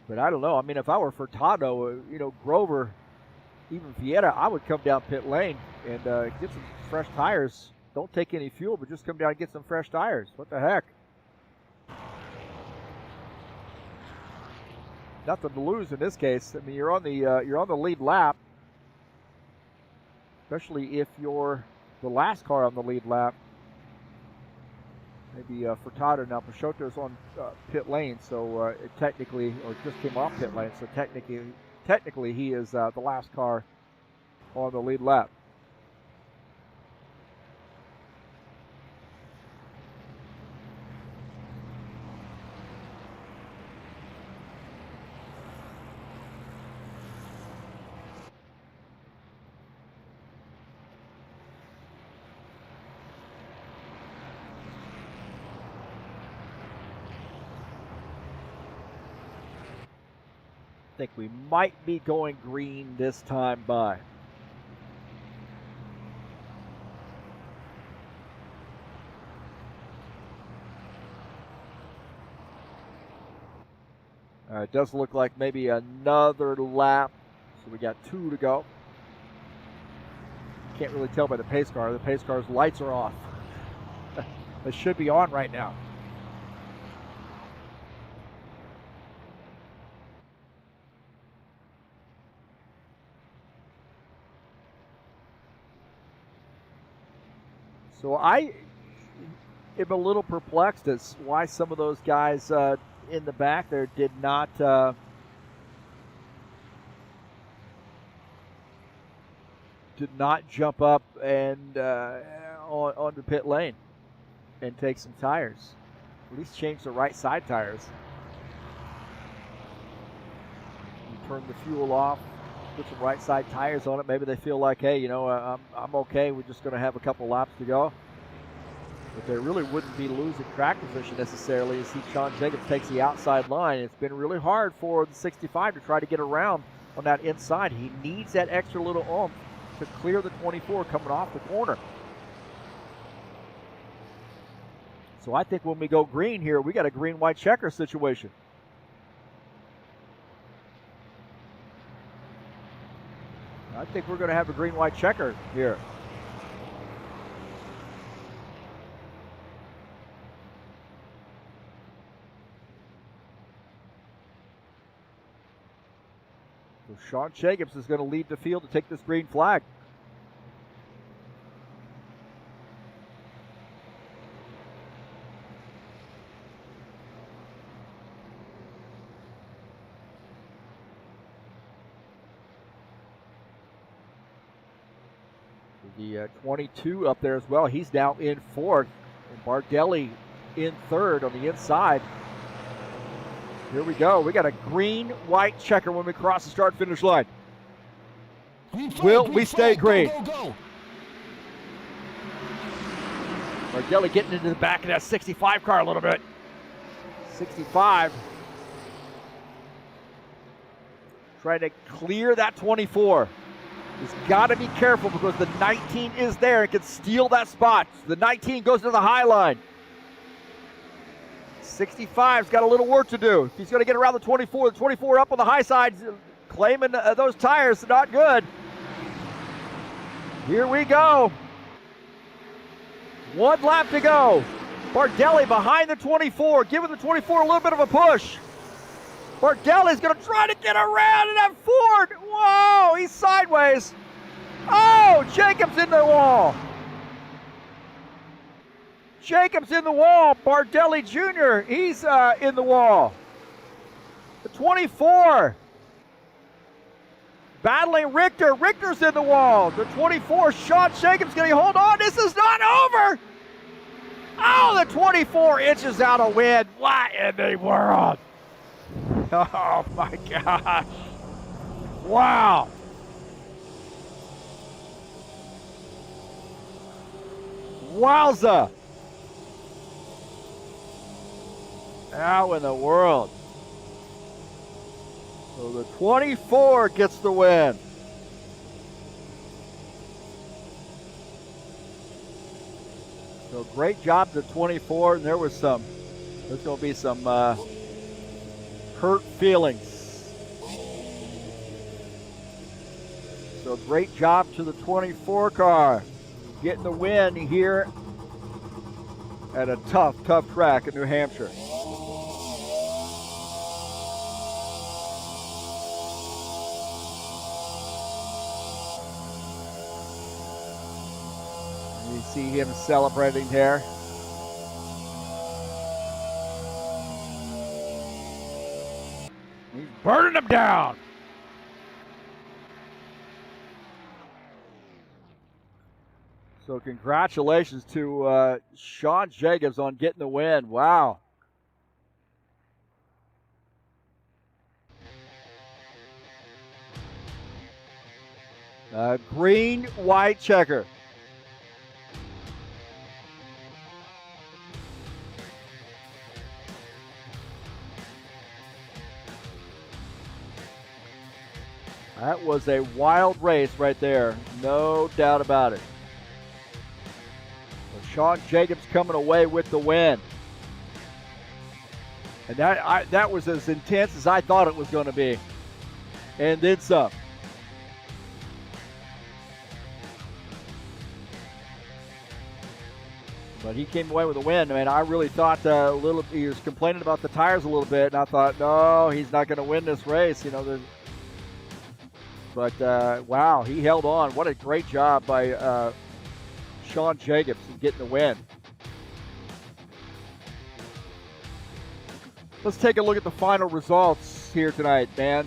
But I don't know. I mean, if I were Furtado, Grover, even Vieta, I would come down pit lane and get some fresh tires. Don't take any fuel, but just come down and get some fresh tires. What the heck? Nothing to lose in this case. I mean, you're on the lead lap, especially if you're the last car on the lead lap. Maybe Furtado. Now Peixoto's on pit lane, so it technically, or just came off pit lane, so technically he is the last car on the lead lap. I think we might be going green this time by. It does look like maybe another lap. So we got 2 to go. Can't really tell by the pace car. The pace car's lights are off. They should be on right now. So I am a little perplexed as why some of those guys in the back there did not jump up and on the pit lane and take some tires. At least change the right side tires. You turn the fuel off. Put some right side tires on it. Maybe they feel like, hey, I'm okay. We're just going to have a couple laps to go. But they really wouldn't be losing track position necessarily as Sean Jacobs takes the outside line. It's been really hard for the 65 to try to get around on that inside. He needs that extra little oomph to clear the 24 coming off the corner. So I think when we go green here, we got a green-white checker situation. I think we're going to have a green-white checker here. So Sean Jacobs is going to lead the field to take this green flag. The 22 up there as well. He's now in 4th. And Bardelli in 3rd on the inside. Here we go. We got a green-white checker when we cross the start-finish line. Will we stay green? Go, go, go. Bardelli getting into the back of that 65 car a little bit. 65. Trying to clear that 24. He's got to be careful because the 19 is there and can steal that spot. The 19 goes to the high line. 65's got a little work to do. If he's going to get around the 24 up on the high side, claiming those tires, not good. Here we go. 1 lap to go. Bardelli behind the 24, giving the 24 a little bit of a push. Bardelli's going to try to get around in that Ford. Whoa, he's sideways. Oh, Jacobs in the wall. Jacobs in the wall. Bardelli Jr., he's in the wall. The 24. Battling Richter. Richter's in the wall. The 24. Sean Jacobs, can he hold on? This is not over. Oh, the 24 inches out of wind. What in the world? Oh, my gosh. Wow. Wowza. How in the world? So the 24 gets the win. So great job to 24, and there's going to be some hurt feelings. So great job to the 24 car, getting the win here at a tough track in New Hampshire. You see him celebrating there. He's burning them down. So congratulations to Sean Jacobs on getting the win. Wow. Green, white checker. That was a wild race right there. No doubt about it. So Sean Jacobs coming away with the win. And that was as intense as I thought it was going to be. And then some. But he came away with a win. I mean, I really thought he was complaining about the tires a little bit, and I thought, no, he's not going to win this race. You know, but wow, he held on. What a great job by Sean Jacobs in getting the win. Let's take a look at the final results here tonight, man.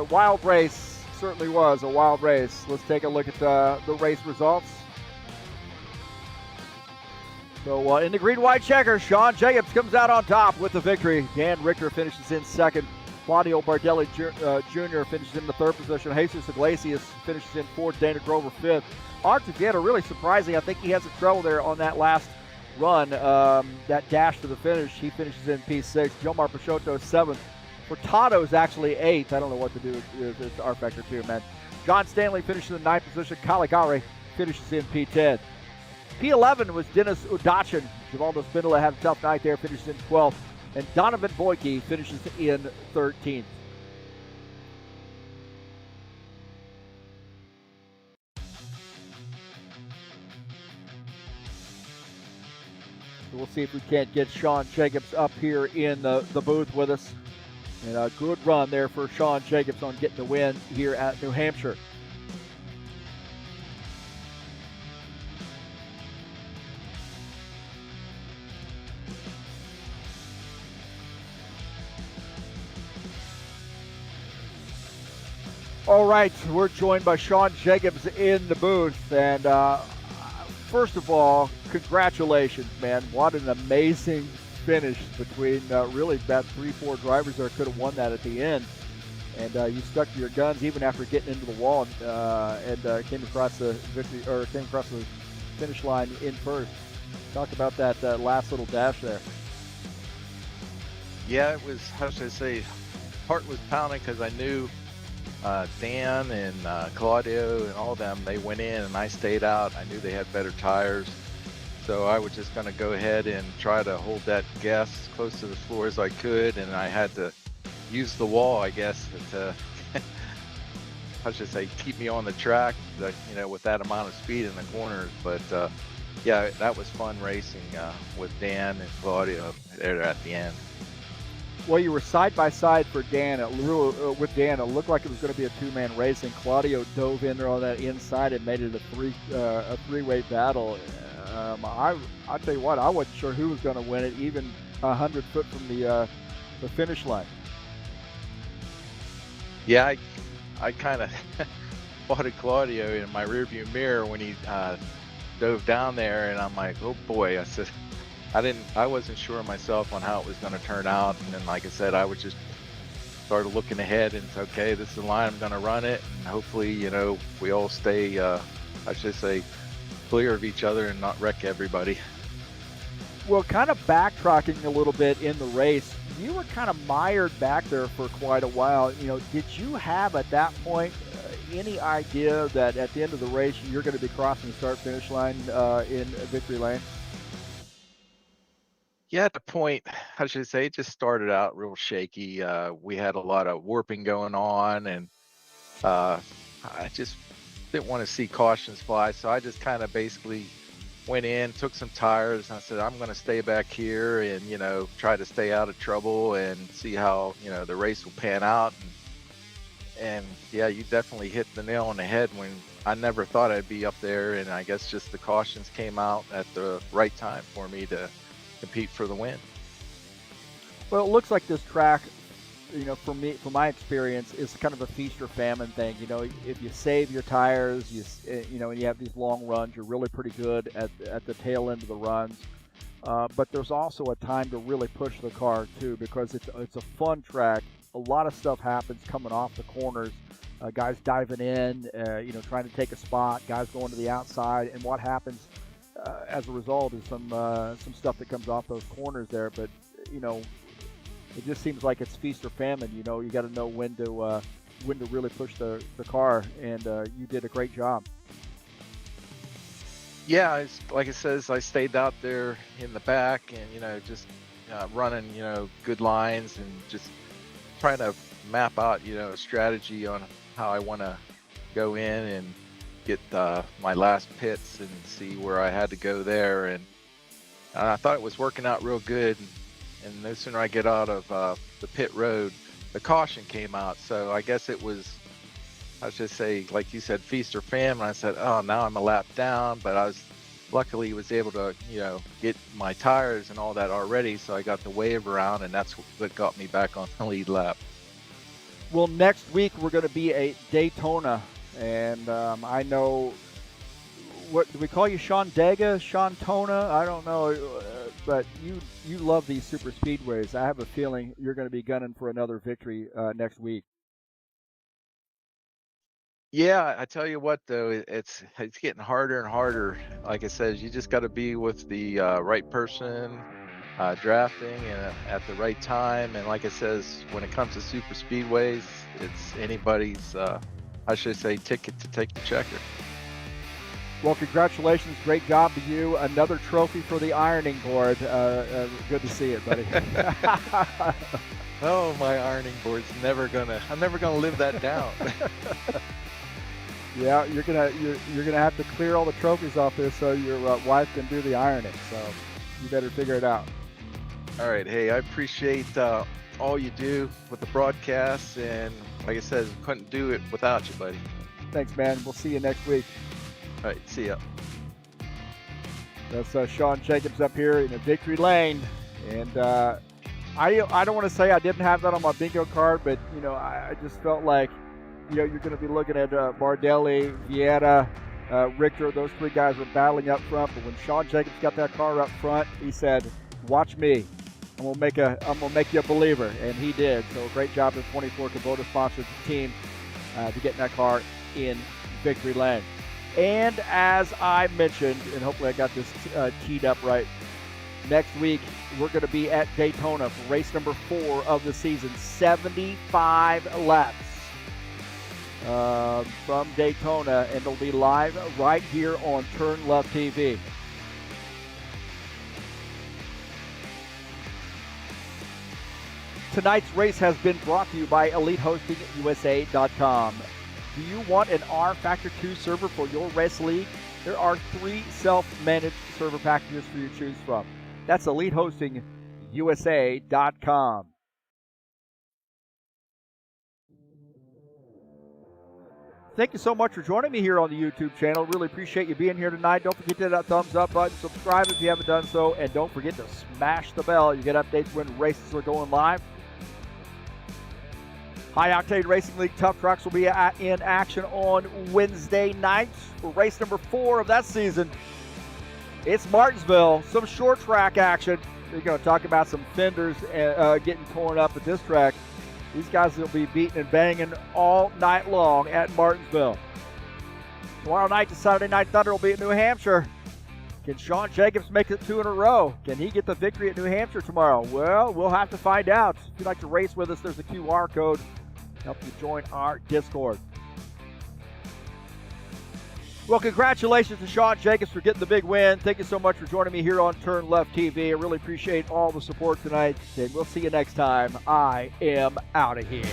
Wild race, certainly was a wild race. Let's take a look at the race results. So in the green-white checker, Sean Jacobs comes out on top with the victory. Dan Richter finishes in second. Claudio Bardelli Jr. finishes in the third position. Jesus Iglesias finishes in fourth. Dana Grover fifth. Artivieta really surprising. I think he has a trouble there on that last run, that dash to the finish. He finishes in P6. Jomar Peixoto seventh. Furtado's actually eighth. I don't know what to do with this rFactor too, man. John Stanley finishes in ninth position. Caligari finishes in P10. P11 was Dennis Udachin. Givaldo Spindola had a tough night there, finishes in 12th. And Donovan Boyke finishes in 13th. So we'll see if we can't get Sean Jacobs up here in the booth with us. And a good run there for Sean Jacobs on getting the win here at New Hampshire. All right, we're joined by Sean Jacobs in the booth. And first of all, congratulations, man. What an amazing finish between really about 3-4 drivers that could have won that at the end. And you stuck to your guns even after getting into the wall and came across the victory, or came across the finish line in first. Talk about that last little dash there. Yeah, it was, how should I say, heart was pounding because I knew Dan and Claudio and all of them, they went in and I stayed out. I knew they had better tires. So I was just going to go ahead and try to hold that gas as close to the floor as I could. And I had to use the wall, I guess, to, how should I say, keep me on the track, you know, with that amount of speed in the corners. But yeah, that was fun racing with Dan and Claudio there at the end. Well, you were side by side for Dan. With Dan, it looked like it was going to be a two-man race, and Claudio dove in there on that inside and made it a three-way battle. I tell you what, I wasn't sure who was going to win it, even 100 foot from the finish line. Yeah, I kind of spotted Claudio in my rearview mirror when he dove down there, and I'm like, oh boy! I said, I wasn't sure myself on how it was going to turn out, and then like I said, I would just started looking ahead and said, okay, this is the line I'm going to run it, and hopefully, we all stay, I should say, clear of each other and not wreck everybody. Well, kind of backtracking a little bit in the race, you were kind of mired back there for quite a while. Did you have at that point any idea that at the end of the race you're going to be crossing the start-finish line in victory lane? Yeah, at the point, I should say, it just started out real shaky. We had a lot of warping going on, and I just didn't want to see cautions fly. So I just kind of basically went in, took some tires, and I said, I'm going to stay back here and, try to stay out of trouble and see how, the race will pan out. And yeah, you definitely hit the nail on the head when I never thought I'd be up there. And I guess just the cautions came out at the right time for me to compete for the win. Well, it looks like this track, from my experience, is kind of a feast or famine thing. If you save your tires, and you have these long runs, you're really pretty good at the tail end of the runs. But there's also a time to really push the car too, because it's a fun track. A lot of stuff happens coming off the corners. Guys diving in, trying to take a spot. Guys going to the outside, and what happens as a result is some stuff that comes off those corners there. But it just seems like it's feast or famine. You got to know when to really push the car, and you did a great job. Yeah, like it says, I stayed out there in the back and just running good lines and just trying to map out a strategy on how I want to go in and get my last pits and see where I had to go there. And I thought it was working out real good. And no sooner I get out of the pit road, the caution came out. So I guess it was, I should say, like you said, feast or famine. I said, oh, now I'm a lap down. But I luckily was able to, get my tires and all that already. So I got the wave around, and that's what got me back on the lead lap. Well, next week we're going to be at Daytona. And I know, what do we call you, Sean Dega, Sean Tona? I don't know, but you love these super speedways. I have a feeling you're going to be gunning for another victory next week. Yeah, I tell you what, though, it's getting harder and harder. Like I said, you just got to be with the right person, drafting and at the right time. And like I says, when it comes to super speedways, it's anybody's, I should say, ticket to take the checker. Well, congratulations. Great job to you. Another trophy for the ironing board. Good to see it, buddy. Oh, my ironing board's I'm never gonna live that down. Yeah, you're gonna have to clear all the trophies off this so your wife can do the ironing. So you better figure it out. All right. Hey, I appreciate all you do with the broadcasts, and like I said, couldn't do it without you, buddy. Thanks, man. We'll see you next week. All right, see ya. That's Sean Jacobs up here in the victory lane, and I don't want to say I didn't have that on my bingo card, but I just felt like you're going to be looking at Bardelli, Vieira, Richter. Those three guys were battling up front, but when Sean Jacobs got that car up front, he said, "Watch me. I'm gonna make you a believer," and he did. So great job of 24 Kubota sponsored team to get that car in victory lane. And as I mentioned, and hopefully I got this teed up right, next week we're going to be at Daytona for race number 4 of the season. 75 laps from Daytona, and it'll be live right here on TurnLeftTV. Tonight's race has been brought to you by EliteHostingUSA.com. Do you want an rFactor 2 server for your race league? There are 3 self-managed server packages for you to choose from. That's EliteHostingUSA.com. Thank you so much for joining me here on the YouTube channel. Really appreciate you being here tonight. Don't forget to hit that thumbs up button, subscribe if you haven't done so, and don't forget to smash the bell. You get updates when races are going live. High Octane Racing League Tough Trucks will be in action on Wednesday night for race number 4 of that season. It's Martinsville, some short track action. We're going to talk about some fenders getting torn up at this track. These guys will be beating and banging all night long at Martinsville. Tomorrow night, the Saturday Night Thunder will be at New Hampshire. Can Sean Jacobs make it 2 in a row? Can he get the victory at New Hampshire tomorrow? Well, we'll have to find out. If you'd like to race with us, there's a QR code. Help you join our Discord. Well, congratulations to Sean Jacobs for getting the big win. Thank you so much for joining me here on TurnLeftTV. I really appreciate all the support tonight, and we'll see you next time. I am out of here.